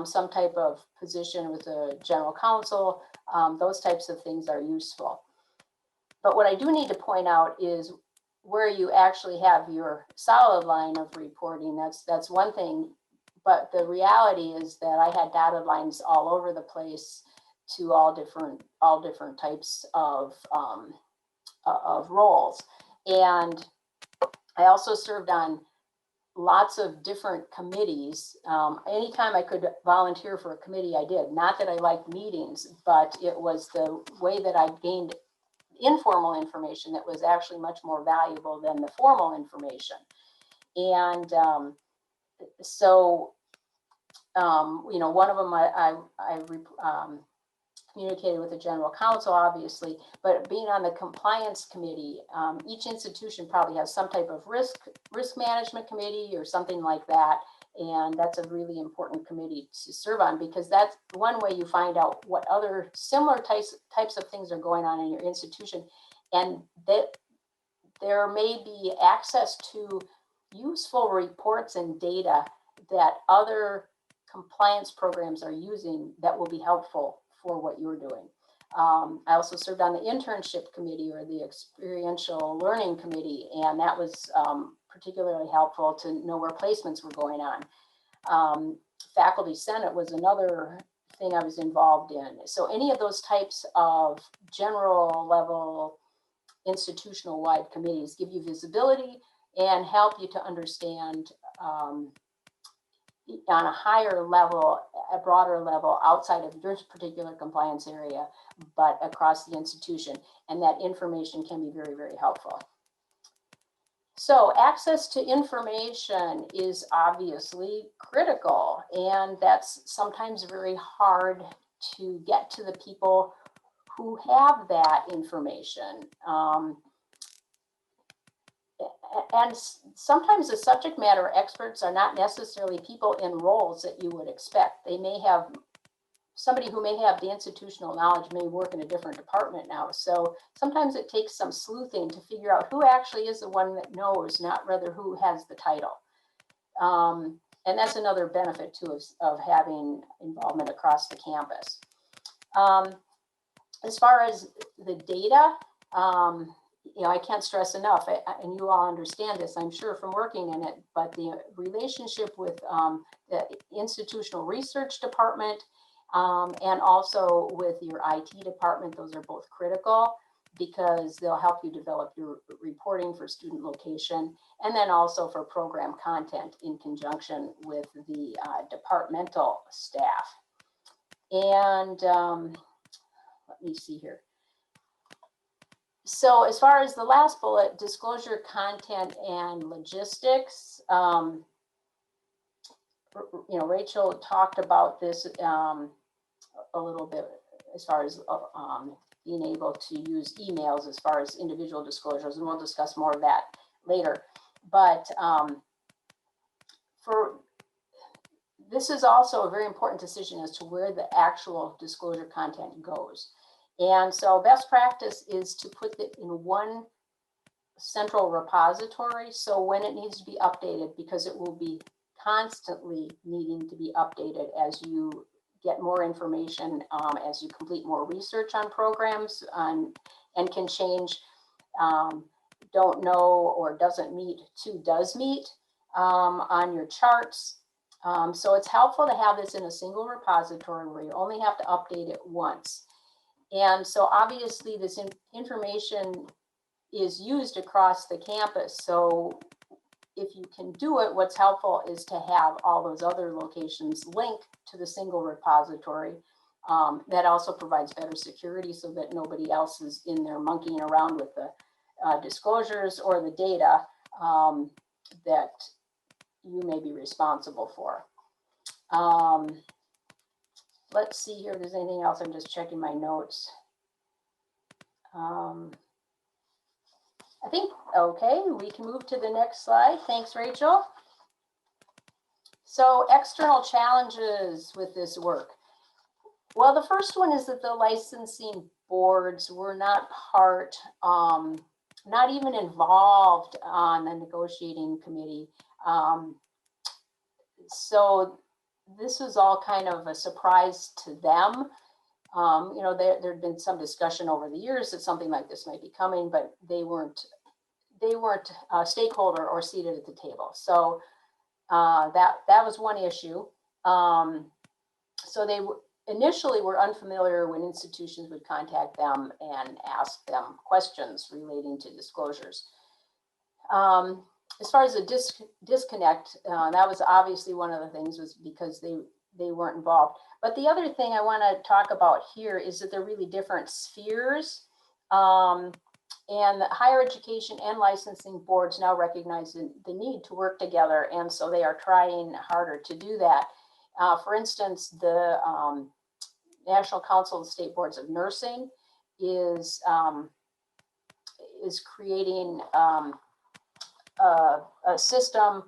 some type of position with the general counsel, those types of things are useful. But what I do need to point out is where you actually have your solid line of reporting. That's one thing. But the reality is that I had dotted lines all over the place to all different types of roles. And I also served on lots of different committees. Anytime I could volunteer for a committee, I did. Not that I liked meetings, but it was the way that I gained informal information that was actually much more valuable than the formal information. And one of them I communicated with the general counsel, obviously, but being on the compliance committee, each institution probably has some type of risk management committee or something like that. And that's a really important committee to serve on, because that's one way you find out what other similar types of things are going on in your institution, and that there may be access to useful reports and data that other compliance programs are using that will be helpful for what you're doing. I also served on the internship committee, or the experiential learning committee, and that was particularly helpful to know where placements were going on. Faculty Senate was another thing I was involved in. So any of those types of general level institutional-wide committees give you visibility and help you to understand on a higher level, a broader level, outside of your particular compliance area, but across the institution. And that information can be very, very helpful. So access to information is obviously critical, and that's sometimes very hard to get to the people who have that information. And sometimes the subject matter experts are not necessarily people in roles that you would expect. They may have somebody who may have the institutional knowledge may work in a different department now. So sometimes it takes some sleuthing to figure out who actually is the one that knows, not rather who has the title. And that's another benefit too of having involvement across the campus. As far as the data, I can't stress enough, and you all understand this, I'm sure, from working in it, but the relationship with the institutional research department and also with your IT department, those are both critical, because they'll help you develop your reporting for student location, and then also for program content in conjunction with the departmental staff. And let me see here. So as far as the last bullet, disclosure, content, and logistics, Rachel talked about this a little bit as far as being able to use emails as far as individual disclosures, and we'll discuss more of that later. But this is also a very important decision as to where the actual disclosure content goes. And so best practice is to put it in one central repository. So when it needs to be updated, because it will be constantly needing to be updated as you get more information, as you complete more research on programs, and can change don't know or doesn't meet to does meet on your charts. So it's helpful to have this in a single repository where you only have to update it once. And so obviously this information is used across the campus. So if you can do it, what's helpful is to have all those other locations linked to the single repository. That also provides better security so that nobody else is in there monkeying around with the disclosures or the data that you may be responsible for. Let's see here if there's anything else. I'm just checking my notes. I think, okay, we can move to the next slide. Thanks, Rachel. So external challenges with this work. Well, the first one is that the licensing boards were not part not even involved on the negotiating committee. So this was all kind of a surprise to them. You know, there'd been some discussion over the years that something like this might be coming, but they weren't a stakeholder or seated at the table. So that was one issue. So they initially were unfamiliar when institutions would contact them and ask them questions relating to disclosures. As far as the disconnect, that was obviously one of the things, was because they weren't involved. But the other thing I want to talk about here is that they're really different spheres. And the higher education and licensing boards now recognize the need to work together. And so they are trying harder to do that. For instance, the National Council of State Boards of Nursing is creating a system,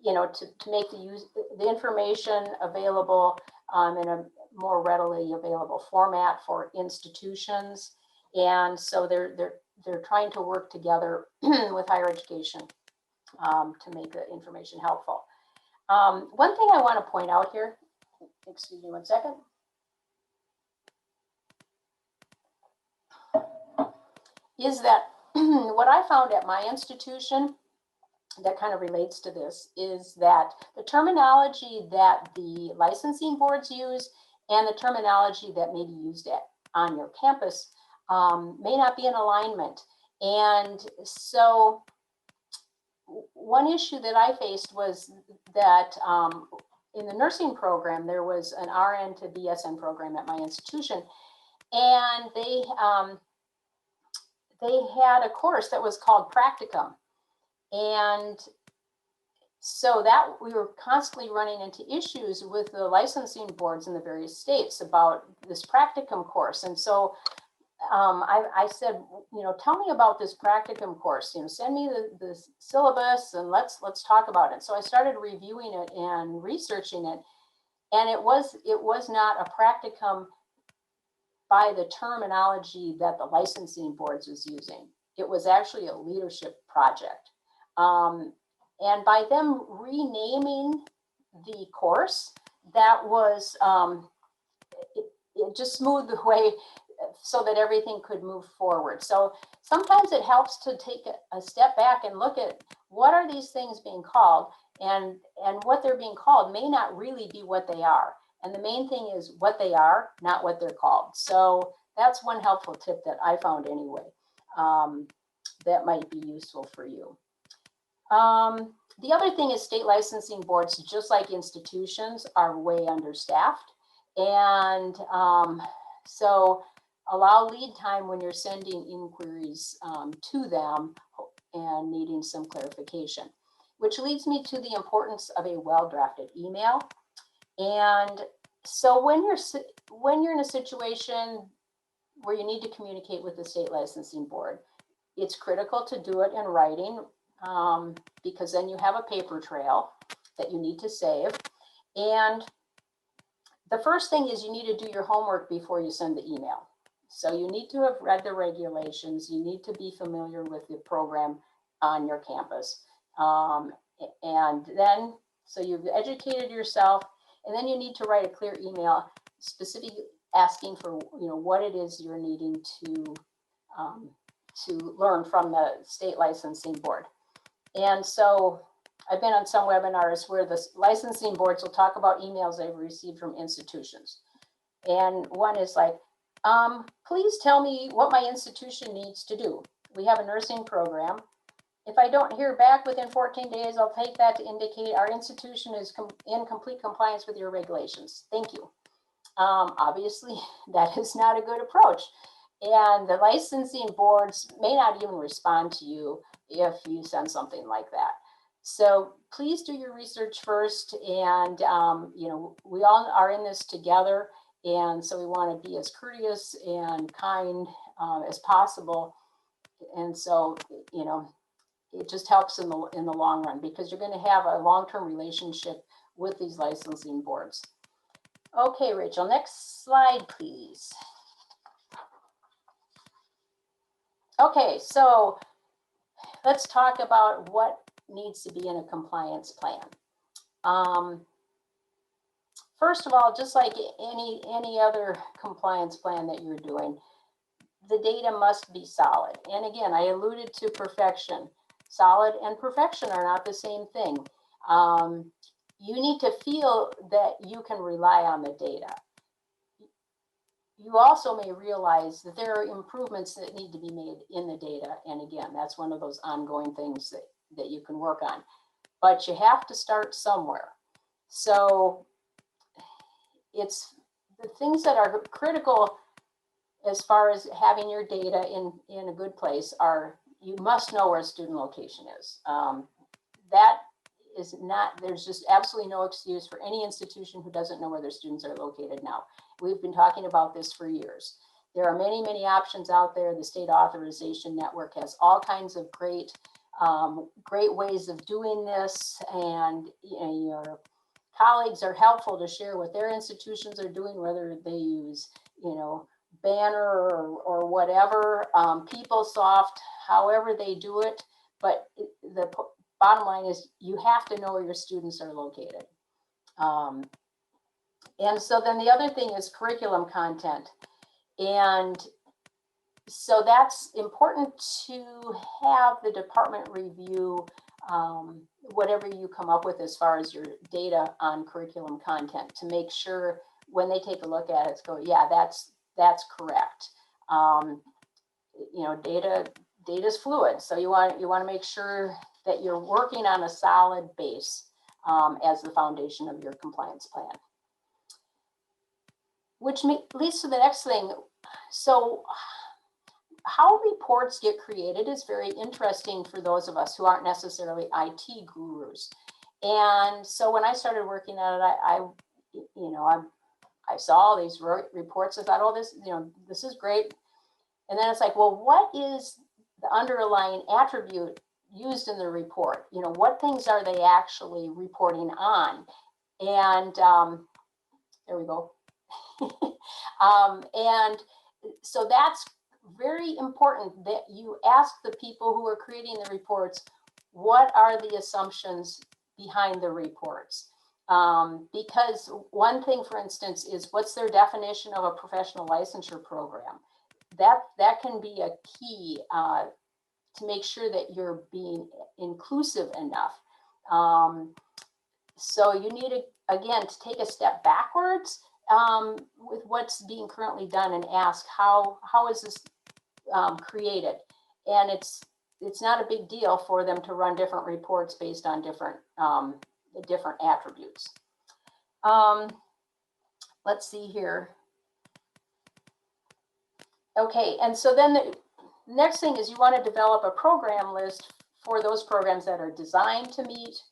you know, to make the information available in a more readily available format for institutions. And so they're trying to work together with higher education to make the information helpful. One thing I want to point out here, excuse me one second, is that what I found at my institution that kind of relates to this is that the terminology that the licensing boards use and the terminology that may be used on your campus may not be in alignment. And so one issue that I faced was that in the nursing program, there was an RN to BSN program at my institution, and they had a course that was called practicum. And so that we were constantly running into issues with the licensing boards in the various states about this practicum course. And so I said, you know, tell me about this practicum course, you know, send me the syllabus and let's talk about it. So I started reviewing it and researching it, and it was not a practicum by the terminology that the licensing boards was using. It was actually a leadership project. And by them renaming the course, that was, it just smoothed the way so that everything could move forward. So sometimes it helps to take a step back and look at what are these things being called, and what they're being called may not really be what they are. And the main thing is what they are, not what they're called. So that's one helpful tip that I found anyway, that might be useful for you. The other thing is state licensing boards, just like institutions, are way understaffed. And so allow lead time when you're sending inquiries to them and needing some clarification, which leads me to the importance of a well-drafted email. And so when you're in a situation where you need to communicate with the state licensing board, it's critical to do it in writing, because then you have a paper trail that you need to save. And the first thing is you need to do your homework before you send the email. So you need to have read the regulations. You need to be familiar with the program on your campus. And then, so you've educated yourself, and then you need to write a clear email specifically asking for, you know, what it is you're needing to learn from the state licensing board. And so I've been on some webinars where the licensing boards will talk about emails they've received from institutions. And one is like, please tell me what my institution needs to do. We have a nursing program. If I don't hear back within 14 days, I'll take that to indicate our institution is in complete compliance with your regulations. Thank you. Obviously, that is not a good approach. And the licensing boards may not even respond to you if you send something like that. So please do your research first. And, you know, we all are in this together. And so we want to be as courteous and kind as possible. And so, you know, it just helps in the long run, because you're going to have a long-term relationship with these licensing boards. Okay, Rachel, next slide, please. Okay, so let's talk about what needs to be in a compliance plan. First of all, just like any other compliance plan that you're doing, the data must be solid. And again, I alluded to perfection. Solid and perfection are not the same thing. You need to feel that you can rely on the data. You also may realize that there are improvements that need to be made in the data. And again, that's one of those ongoing things that you can work on. But you have to start somewhere. So it's the things that are critical as far as having your data in a good place are, you must know where a student location is. That is not, there's just absolutely no excuse for any institution who doesn't know where their students are located now. We've been talking about this for years. There are many, many options out there. The state authorization network has all kinds of great ways of doing this, and your colleagues are helpful to share what their institutions are doing, whether they use, Banner or whatever, PeopleSoft, however they do it. But the bottom line is you have to know where your students are located. And so then the other thing is curriculum content. And so that's important to have the department review whatever you come up with as far as your data on curriculum content, to make sure when they take a look at it, go, yeah, that's correct. Data is fluid, so you want to make sure that you're working on a solid base as the foundation of your compliance plan. Which leads to the next thing. So how reports get created is very interesting for those of us who aren't necessarily IT gurus. And so when I started working on it, I saw all these reports. I thought, oh, this is great. And then it's like, well, what is the underlying attribute used in the report? What things are they actually reporting on? And there we go. And so that's very important that you ask the people who are creating the reports, what are the assumptions behind the reports? Because one thing, for instance, is what's their definition of a professional licensure program? That can be a key to make sure that you're being inclusive enough. So you need to, again, to take a step backwards with what's being currently done and ask how is this created? And it's not a big deal for them to run different reports based on different attributes. Let's see here. Okay, and so then the next thing is you want to develop a program list for those programs that are designed to meet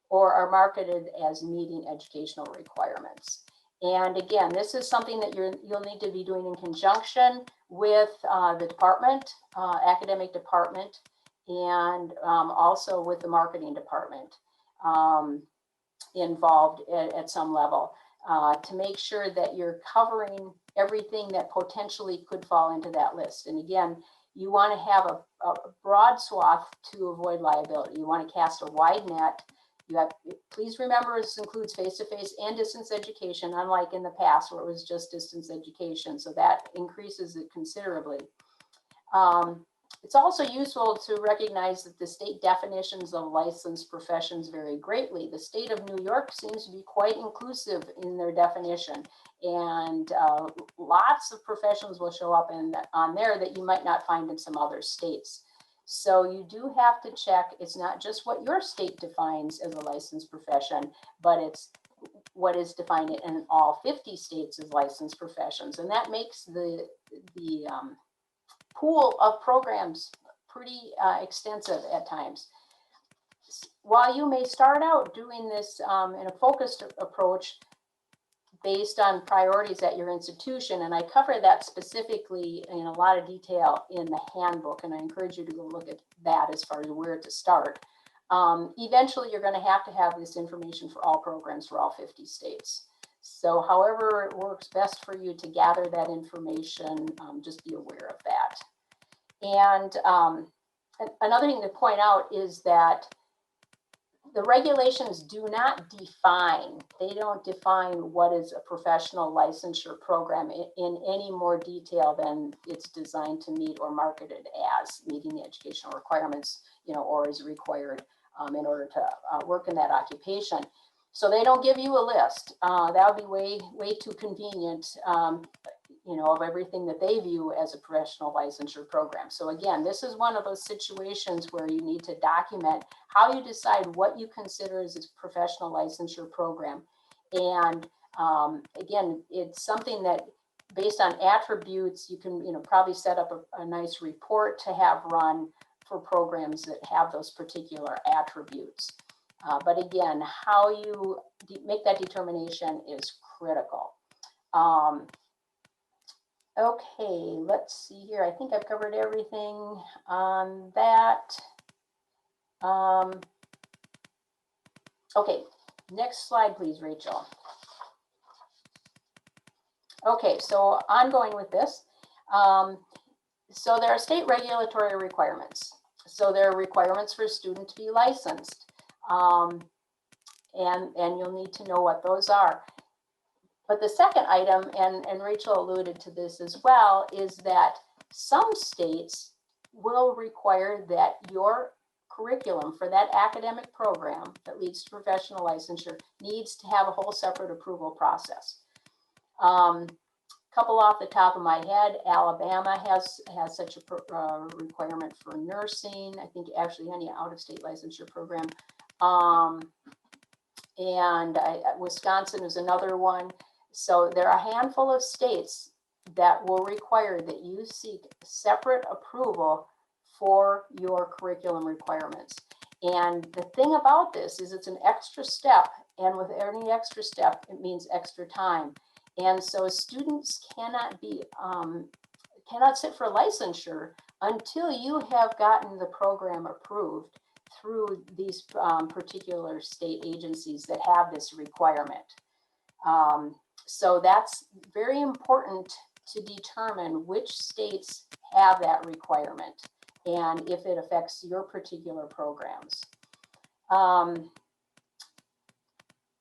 or are marketed as meeting educational requirements. And again, this is something that you'll need to be doing in conjunction with the department, academic department, and also with the marketing department involved at some level to make sure that you're covering everything that potentially could fall into that list. And again, you want to have a broad swath to avoid liability. You want to cast a wide net. Please remember, this includes face-to-face and distance education, unlike in the past where it was just distance education. So that increases it considerably. It's also useful to recognize that the state definitions of licensed professions vary greatly. The state of New York seems to be quite inclusive in their definition, and lots of professions will show up on there that you might not find in some other states. So you do have to check, it's not just what your state defines as a licensed profession, but it's what is defined in all 50 states as licensed professions. And that makes the pool of programs pretty extensive at times. While you may start out doing this in a focused approach based on priorities at your institution, and I cover that specifically in a lot of detail in the handbook, and I encourage you to go look at that as far as where to start. Eventually, you're going to have this information for all programs for all 50 states. So however it works best for you to gather that information, just be aware of that. And Another thing to point out is that the regulations do not define, they don't define what is a professional licensure program in any more detail than it's designed to meet or marketed as meeting the educational requirements, or is required in order to work in that occupation. So they don't give you a list. That would be way too convenient, of everything that they view as a professional licensure program. So again, this is one of those situations where you need to document how you decide what you consider as a professional licensure program. And again, it's something that based on attributes, you can probably set up a nice report to have run for programs that have those particular attributes. But again, how you make that determination is critical. Okay, let's see here. I think I've covered everything on that. Okay, next slide, please, Rachel. Okay, so ongoing with this. So there are state regulatory requirements. So there are requirements for a student to be licensed. And you'll need to know what those are. But the second item, and Rachel alluded to this as well, is that some states will require that your curriculum for that academic program that leads to professional licensure needs to have a whole separate approval process. Couple off the top of my head, Alabama has such a requirement for nursing. I think actually any out-of-state licensure program. Wisconsin is another one. So there are a handful of states that will require that you seek separate approval for your curriculum requirements. And the thing about this is it's an extra step, and with any extra step, it means extra time. And so students cannot sit for licensure until you have gotten the program approved through these particular state agencies that have this requirement. So that's very important to determine which states have that requirement and if it affects your particular programs.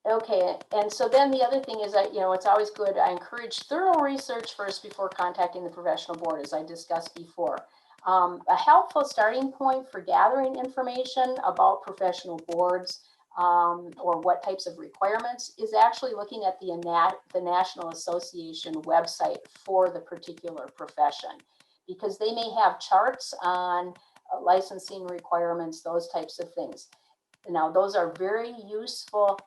Okay, and so then the other thing is that, it's always good. I encourage thorough research first before contacting the professional board, as I discussed before. A helpful starting point for gathering information about professional boards or what types of requirements is actually looking at the National Association website for the particular profession, because they may have charts on licensing requirements, those types of things. Now, those are very useful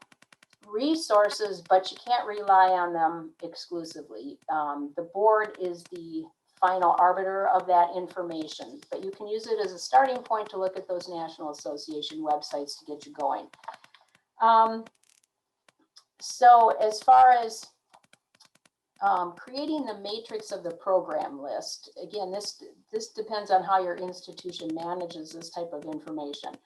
resources, but you can't rely on them exclusively. The board is the final arbiter of that information, but you can use it as a starting point to look at those National Association websites to get you going. So as far as creating the matrix of the program list, again, this depends on how your institution manages this type of information.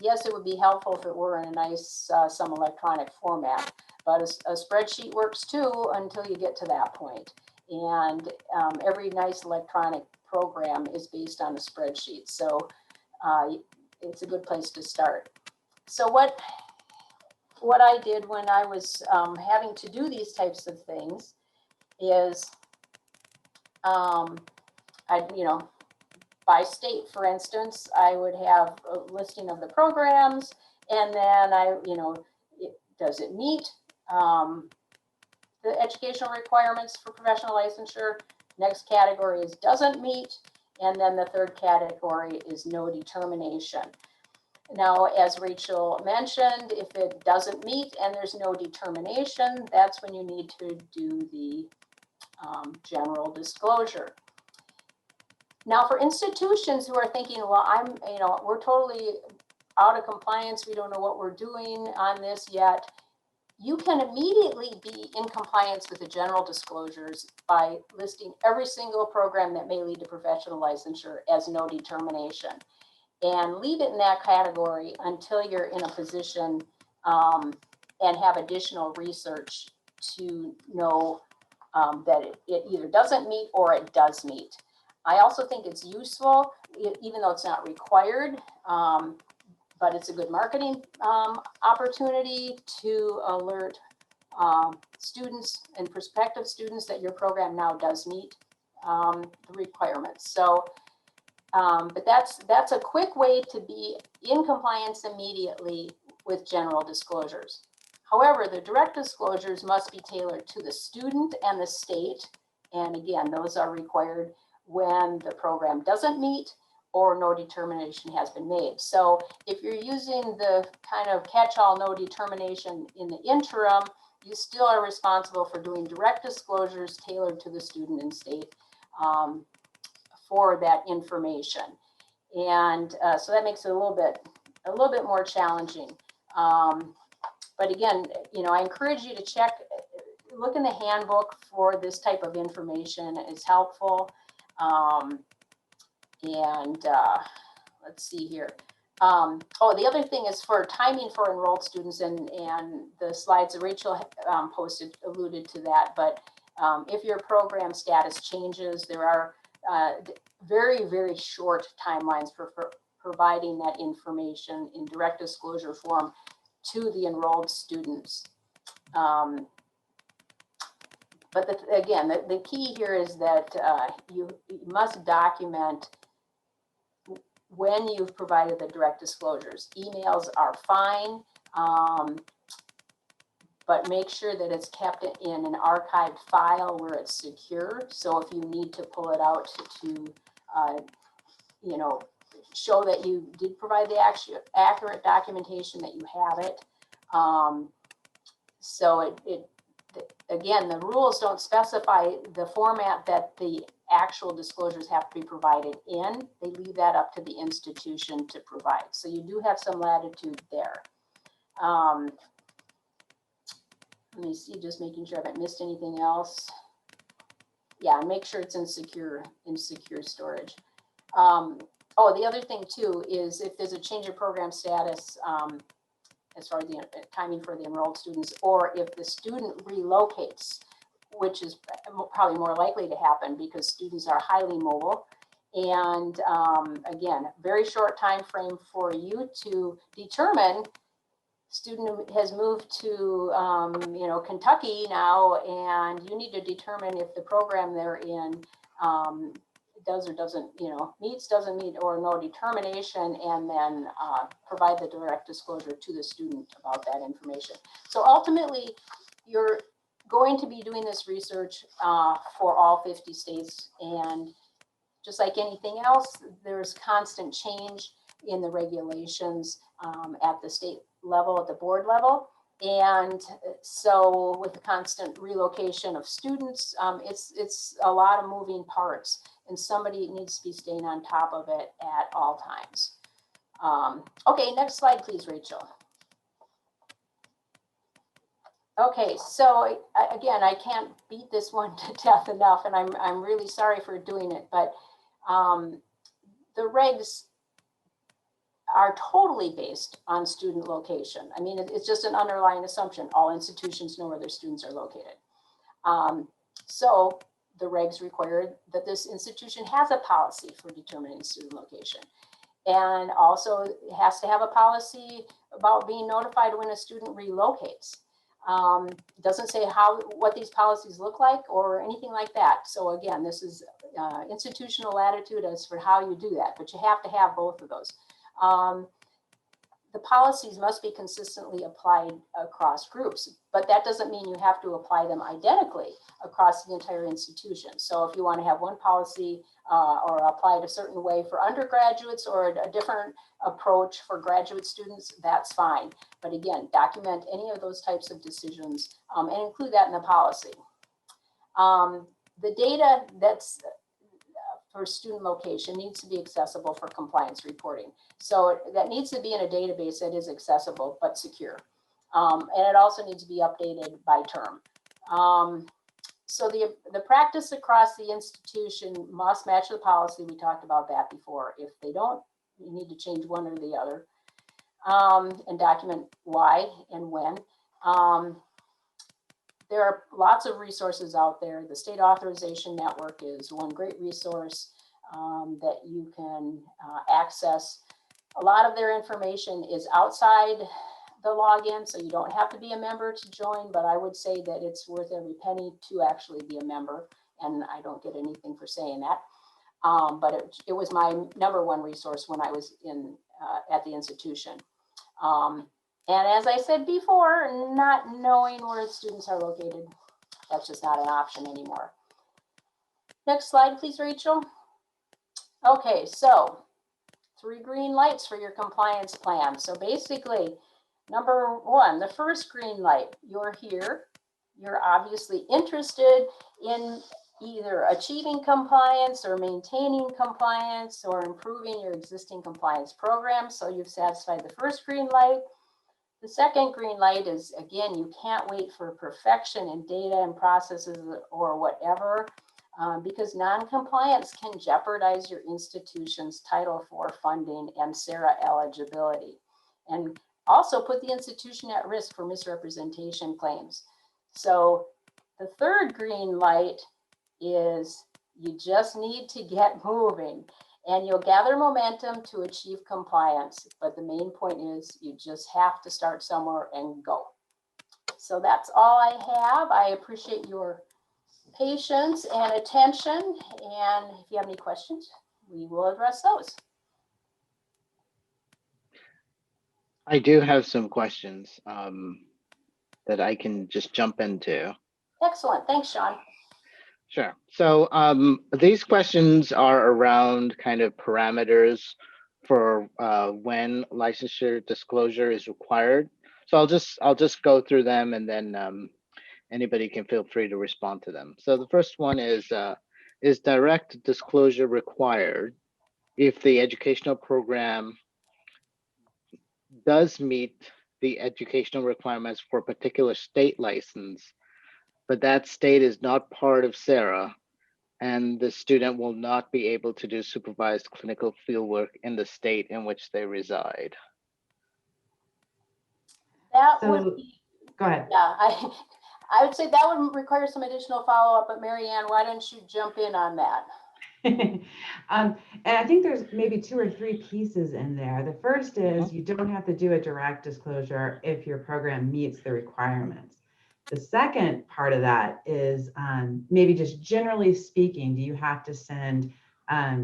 Yes, it would be helpful if it were in a nice, some electronic format, but a spreadsheet works too until you get to that point. And every nice electronic program is based on a spreadsheet. So it's a good place to start. So what I did when I was having to do these types of things is by state, for instance, I would have a listing of the programs, and then does it meet the educational requirements for professional licensure? Next category is doesn't meet, and then the third category is no determination. Now, as Rachel mentioned, if it doesn't meet and there's no determination, that's when you need to do the general disclosure. Now, for institutions who are thinking, well, we're totally out of compliance, we don't know what we're doing on this yet, you can immediately be in compliance with the general disclosures by listing every single program that may lead to professional licensure as no determination, and leave it in that category until you're in a position and have additional research to know that it either doesn't meet or it does meet. I also think it's useful, even though it's not required, but it's a good marketing opportunity to alert students and prospective students that your program now does meet the requirements. So, but that's a quick way to be in compliance immediately with general disclosures. However, the direct disclosures must be tailored to the student and the state. And again, those are required when the program doesn't meet or no determination has been made. So if you're using the kind of catch-all no determination in the interim, you still are responsible for doing direct disclosures tailored to the student and state for that information. And so that makes it a little bit more challenging. But again, I encourage you to look in the handbook for this type of information. Is helpful. Let's see here. Oh, the other thing is for timing for enrolled students, and the slides that Rachel posted alluded to that. But if your program status changes, there are very, very short timelines for providing that information in direct disclosure form to the enrolled students. But again, the key here is that you must document when you've provided the direct disclosures. Emails are fine, but make sure that it's kept in an archived file where it's secure. So if you need to pull it out to show that you did provide the accurate documentation, that you have it. So again, the rules don't specify the format that the actual disclosures have to be provided in. They leave that up to the institution to provide. So you do have some latitude there. Let me see, just making sure I haven't missed anything else. Yeah, and make sure it's in secure storage. Oh, the other thing too is if there's a change of program status, as far as the timing for the enrolled students, or if the student relocates, which is probably more likely to happen because students are highly mobile. And again, very short time frame for you to determine student has moved to Kentucky now, and you need to determine if the program they're in does or doesn't, meets, doesn't meet, or no determination, and then provide the direct disclosure to the student about that information. So ultimately, you're going to be doing this research for all 50 states, and just like anything else, there's constant change in the regulations at the state level, at the board level. And so with the constant relocation of students, it's a lot of moving parts, and somebody needs to be staying on top of it at all times. Okay, next slide, please, Rachel. Okay, so again, I can't beat this one to death enough, and I'm really sorry for doing it, but the regs are totally based on student location. I mean, it's just an underlying assumption. All institutions know where their students are located. So the regs require that this institution has a policy for determining student location. And also it has to have a policy about being notified when a student relocates. It doesn't say what these policies look like or anything like that. So again, this is institutional latitude as for how you do that, but you have to have both of those. The policies must be consistently applied across groups, but that doesn't mean you have to apply them identically across the entire institution. So if you want to have one policy or apply it a certain way for undergraduates or a different approach for graduate students, that's fine. But again, document any of those types of decisions and include that in the policy. The data that's for student location needs to be accessible for compliance reporting. So that needs to be in a database that is accessible but secure. And it also needs to be updated by term. So the practice across the institution must match the policy. We talked about that before. If they don't, you need to change one or the other and document why and when. There are lots of resources out there. The State Authorization Network is one great resource. that you can access. A lot of their information is outside the login, so you don't have to be a member to join, but I would say that it's worth every penny to actually be a member, and I don't get anything for saying that. But it was my #1 resource when I was at the institution. And as I said before, not knowing where students are located, that's just not an option anymore. Next slide, please, Rachel. Okay, so 3 green lights for your compliance plan. So basically, #1, the first green light, you're here. You're obviously interested in either achieving compliance or maintaining compliance or improving your existing compliance program. So you've satisfied the first green light. The second green light is, again, you can't wait for perfection in data and processes or whatever, because non-compliance can jeopardize your institution's Title IV funding and SARA eligibility, and also put the institution at risk for misrepresentation claims. So the third green light is you just need to get moving, and you'll gather momentum to achieve compliance. But the main point is you just have to start somewhere and go. So that's all I have. I appreciate your patience and attention. And if you have any questions, we will address those. I do have some questions that I can just jump into. Excellent. Thanks, Sean. Sure. So these questions are around kind of parameters for when licensure disclosure is required. So I'll just go through them, and then anybody can feel free to respond to them. So the first one is direct disclosure required if the educational program does meet the educational requirements for a particular state license, but that state is not part of SARA, and the student will not be able to do supervised clinical fieldwork in the state in which they reside. That So, would be, go ahead. yeah, I would say that would require some additional follow-up, but Mary Ann, why don't you jump in on that? And I think there's maybe 2 or 3 pieces in there. The first is you don't have to do a direct disclosure if your program meets the requirements. The second part of that is maybe just generally speaking, do you have to send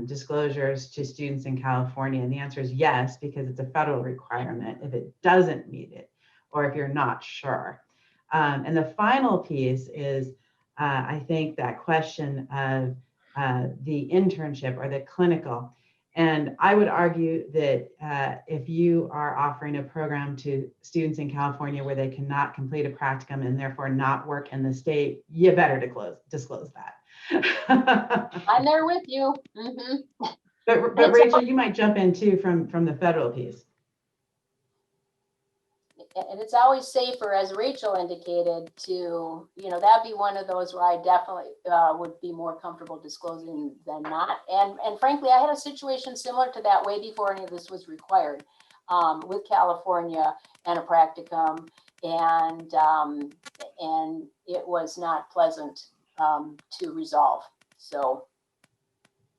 disclosures to students in California? And the answer is yes, because it's a federal requirement if it doesn't meet it, or if you're not sure. And the final piece is, I think, that question of the internship or the clinical. And I would argue that if you are offering a program to students in California where they cannot complete a practicum and therefore not work in the state, you better disclose that. I'm there with you. But Rachel, you might jump in too from the federal piece. And it's always safer, as Rachel indicated, to, that'd be one of those where I definitely would be more comfortable disclosing than not. And frankly, I had a situation similar to that way before any of this was required with California and a practicum, and it was not pleasant to resolve. So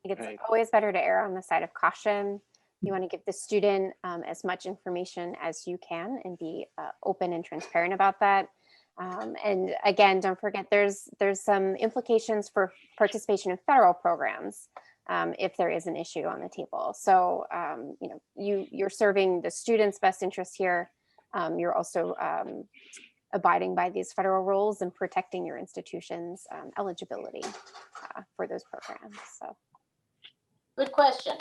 I think it's Right. always better to err on the side of caution. You want to give the student as much information as you can and be open and transparent about that. And again, don't forget there's some implications for participation in federal programs if there is an issue on the table. So you're serving the student's best interest here. You're also abiding by these federal rules and protecting your institution's eligibility for those programs. So good question.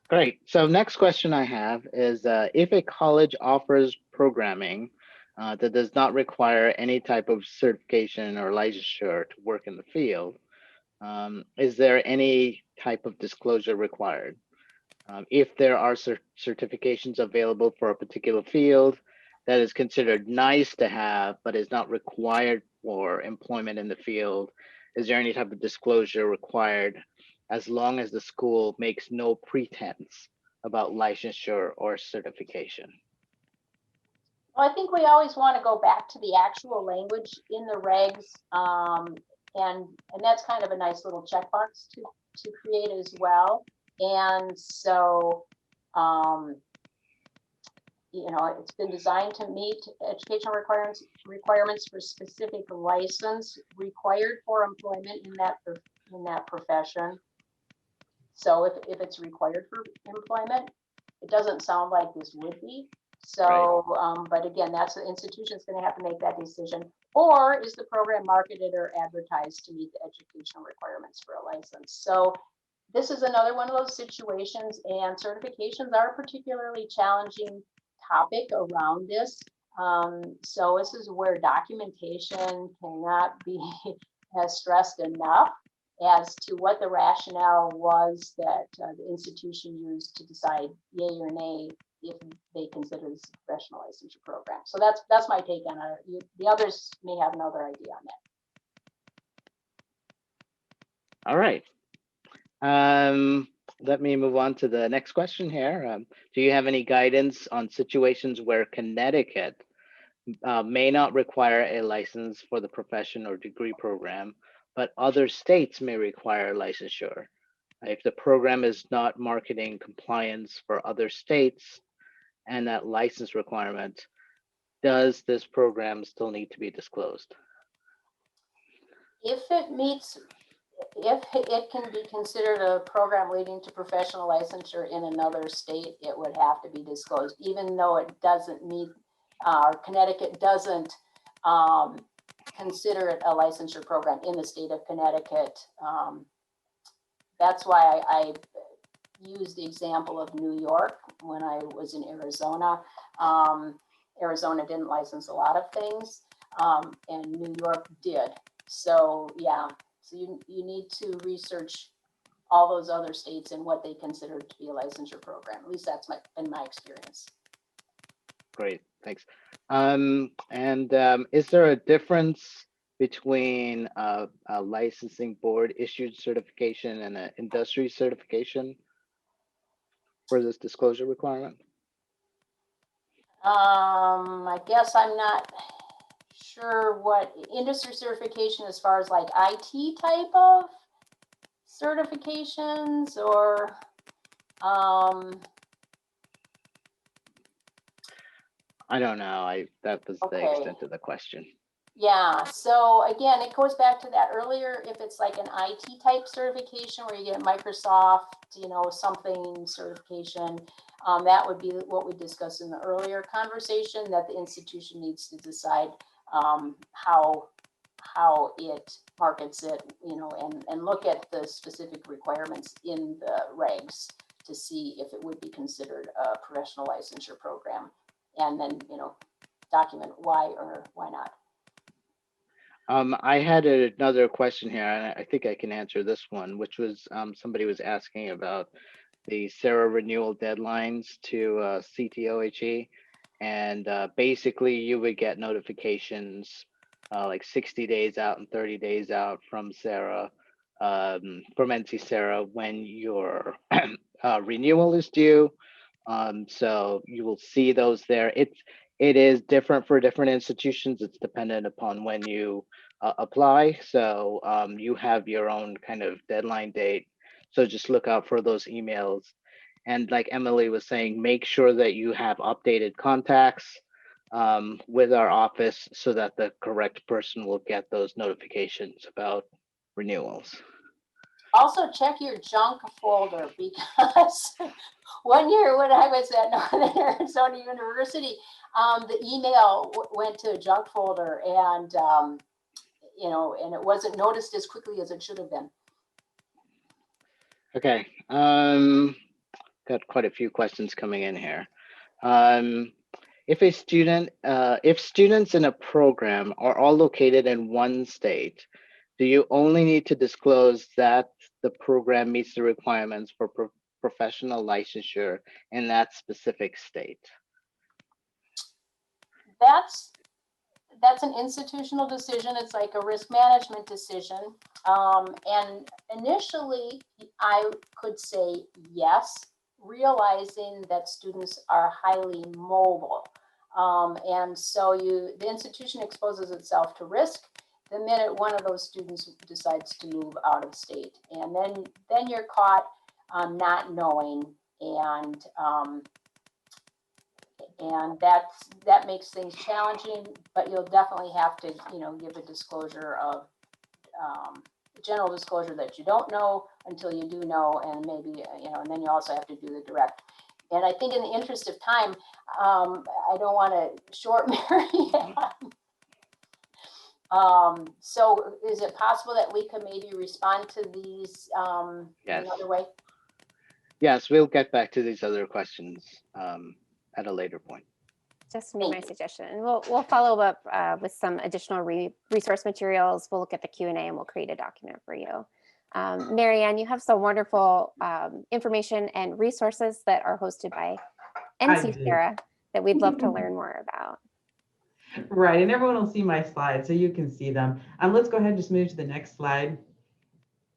Great. So next question I have is if a college offers programming that does not require any type of certification or licensure to work in the field, is there any type of disclosure required? If there are certifications available for a particular field that is considered nice to have, but is not required for employment in the field, is there any type of disclosure required as long as the school makes no pretense about licensure or certification? Well, I think we always want to go back to the actual language in the regs, and that's kind of a nice little checkbox to create as well. And so, it's been designed to meet educational requirements for specific license required for employment in that profession. So if it's required for employment, it doesn't sound like this would be. So, but again, that's the institution's going to have to make that decision. Or is the program marketed or advertised to meet the educational requirements for a license? So this is another one of those situations, and certifications are a particularly challenging topic around this. So this is where documentation cannot be as stressed enough as to what the rationale was that the institution used to decide yay or nay if they consider this a professional licensure program. So that's my take on it. The others may have another idea on that. All right. Let me move on to the next question here. Do you have any guidance on situations where Connecticut may not require a license for the profession or degree program, but other states may require licensure? If the program is not marketing compliance for other states and that license requirement, does this program still need to be disclosed? If it can be considered a program leading to professional licensure in another state, it would have to be disclosed, even though it doesn't meet, Connecticut doesn't consider it a licensure program in the state of Connecticut. That's why I used the example of New York when I was in Arizona. Arizona didn't license a lot of things, and New York did. So yeah, so you need to research all those other states and what they consider to be a licensure program. At least that's been my experience. Great, thanks. Is there a difference between a licensing board issued certification and an industry certification for this disclosure requirement? I guess I'm not sure what industry certification as far as like IT type of certifications, or I don't know. That was the extent of the question. Yeah, so again, it goes back to that earlier. If it's like an IT type certification where you get Microsoft, something certification, that would be what we discussed in the earlier conversation, that the institution needs to decide how it markets it, and look at the specific requirements in the regs to see if it would be considered a professional licensure program, and then document why or why not. I had another question here, and I think I can answer this one, which was somebody was asking about the SARA renewal deadlines to CTOHE. And basically, you would get notifications like 60 days out and 30 days out from SARA, from NC SARA, when your renewal is due. So you will see those there. It is different for different institutions. It's dependent upon when you apply. So you have your own kind of deadline date. So just look out for those emails. And like Emily was saying, make sure that you have updated contacts with our office so that the correct person will get those notifications about renewals. Also check your junk folder, because one year when I was at Northern Arizona University, the email went to a junk folder, and and it wasn't noticed as quickly as it should have been. Okay, got quite a few questions coming in here. If students in a program are all located in one state, do you only need to disclose that the program meets the requirements for professional licensure in that specific state? That's an institutional decision. It's like a risk management decision. And initially, I could say yes, realizing that students are highly mobile. And so the institution exposes itself to risk, the minute one of those students decides to move out of state. And then you're caught not knowing, and that makes things challenging, but you'll definitely have to, give a disclosure of general disclosure that you don't know until you do know, and maybe, and then you also have to do the direct. And I think in the interest of time, I don't want to short Mary Ann. So is it possible that we could maybe respond to these Yes. another way? Yes, we'll get back to these other questions at a later point. Just made my suggestion. We'll follow up with some additional resource materials. We'll look at the Q&A and we'll create a document for you. Mary Ann, you have some wonderful information and resources that are hosted by NC Sarah that we'd love to learn more about. Right, and everyone will see my slides so you can see them. Let's go ahead and just move to the next slide.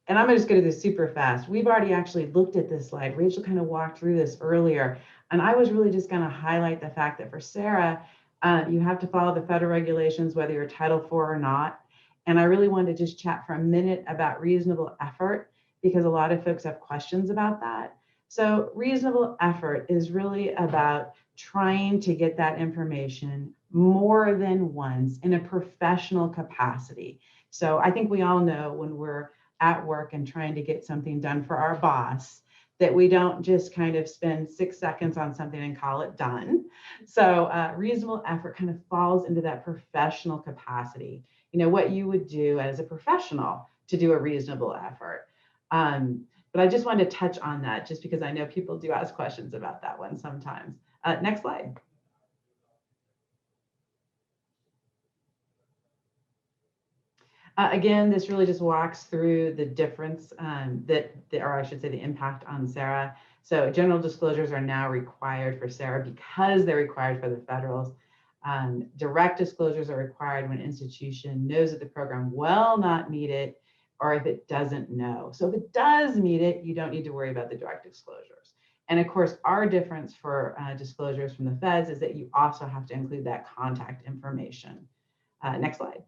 And I'm just going to do this super fast. We've already actually looked at this slide. Rachel kind of walked through this earlier. And I was really just going to highlight the fact that for Sarah, you have to follow the federal regulations, whether you're Title IV or not. And I really wanted to just chat for a minute about reasonable effort, because a lot of folks have questions about that. So reasonable effort is really about trying to get that information more than once in a professional capacity. So I think we all know when we're at work and trying to get something done for our boss, that we don't just kind of spend 6 seconds on something and call it done. So reasonable effort kind of falls into that professional capacity. What you would do as a professional to do a reasonable effort. But I just wanted to touch on that just because I know people do ask questions about that one sometimes. Next slide. Again, this really just walks through the difference or I should say the impact on Sarah. So general disclosures are now required for Sarah because they're required for the federals. Direct disclosures are required when an institution knows that the program will not meet it, or if it doesn't know. So if it does meet it, you don't need to worry about the direct disclosures. And of course, our difference for disclosures from the feds is that you also have to include that contact information. Next slide.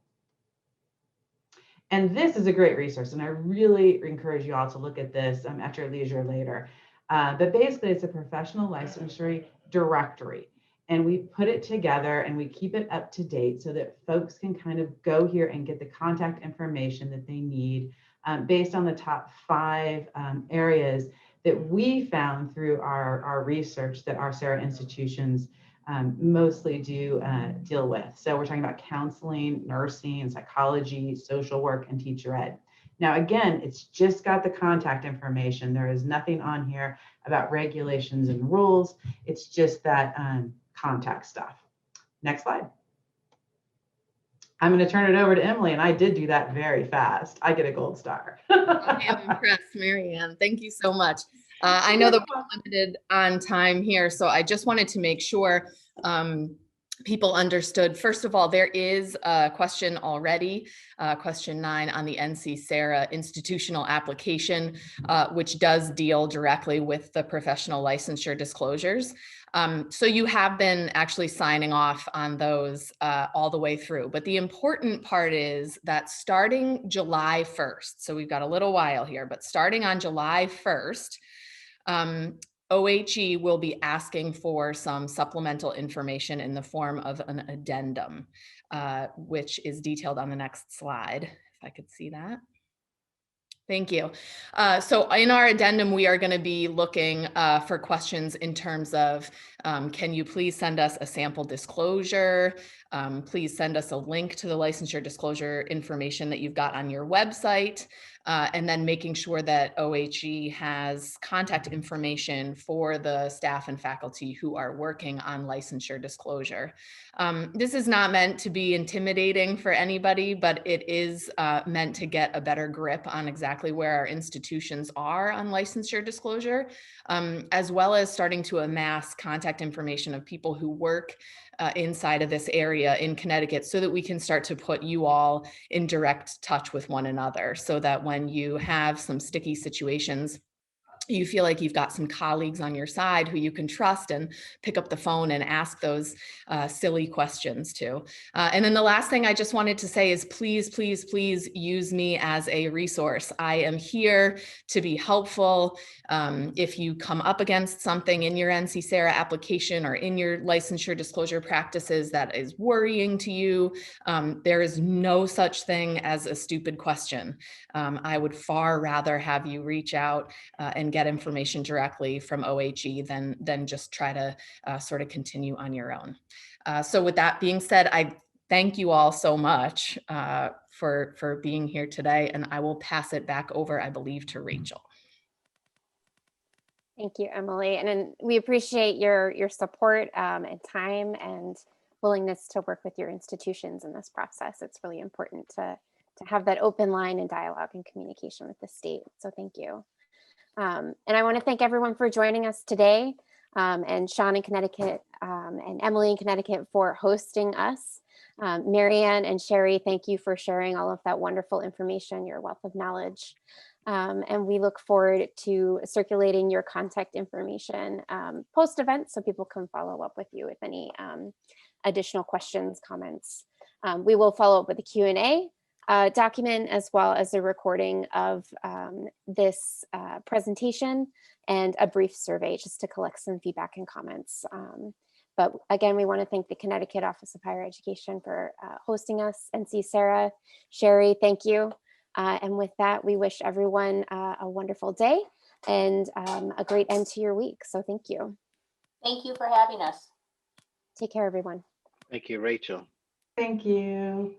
And this is a great resource, and I really encourage you all to look at this at your leisure later. But basically, it's a professional licensure directory, and we put it together and we keep it up to date so that folks can kind of go here and get the contact information that they need based on the top 5 areas that we found through our research that our Sarah institutions mostly do deal with. So we're talking about counseling, nursing, psychology, social work, and teacher ed. Now, again, it's just got the contact information. There is nothing on here about regulations and rules. It's just that contact stuff. Next slide. I'm going to turn it over to Emily, and I did do that very fast. I get a gold star. I am impressed, Mary Ann. Thank you so much. I know that we're limited on time here, so I just wanted to make sure people understood. First of all, there is a question already, question 9 on the NC Sarah institutional application, which does deal directly with the professional licensure disclosures. So you have been actually signing off on those all the way through. But the important part is that starting July 1st, so we've got a little while here, but starting on July 1st, OHE will be asking for some supplemental information in the form of an addendum, which is detailed on the next slide, if I could see that. Thank you. So in our addendum, we are going to be looking for questions in terms of, can you please send us a sample disclosure? Please send us a link to the licensure disclosure information that you've got on your website. And then making sure that OHE has contact information for the staff and faculty who are working on licensure disclosure. This is not meant to be intimidating for anybody, but it is meant to get a better grip on exactly where our institutions are on licensure disclosure, as well as starting to amass contact information of people who work inside of this area in Connecticut, so that we can start to put you all in direct touch with one another, so that when you have some sticky situations you feel like you've got some colleagues on your side who you can trust and pick up the phone and ask those silly questions to. And then the last thing I just wanted to say is please, please, please use me as a resource. I am here to be helpful. If you come up against something in your NC-SARA application or in your licensure disclosure practices that is worrying to you, there is no such thing as a stupid question. I would far rather have you reach out and get information directly from OHE than just try to sort of continue on your own. So with that being said, I thank you all so much for being here today, and I will pass it back over, I believe, to Rachel. Thank you, Emily. And we appreciate your support and time and willingness to work with your institutions in this process. It's really important to have that open line and dialogue and communication with the state. So thank you. And I want to thank everyone for joining us today, and Sean in Connecticut and Emily in Connecticut for hosting us. Marianne and Sherry, thank you for sharing all of that wonderful information, your wealth of knowledge. And we look forward to circulating your contact information post-event so people can follow up with you with any additional questions, comments. We will follow up with a Q&A document as well as a recording of this presentation and a brief survey just to collect some feedback and comments. But again, we want to thank the Connecticut Office of Higher Education for hosting us. NC-SARA, Sherry, thank you. And with that, we wish everyone a wonderful day and a great end to your week. So thank you. Thank you for having us. Take care, everyone. Thank you, Rachel. Thank you.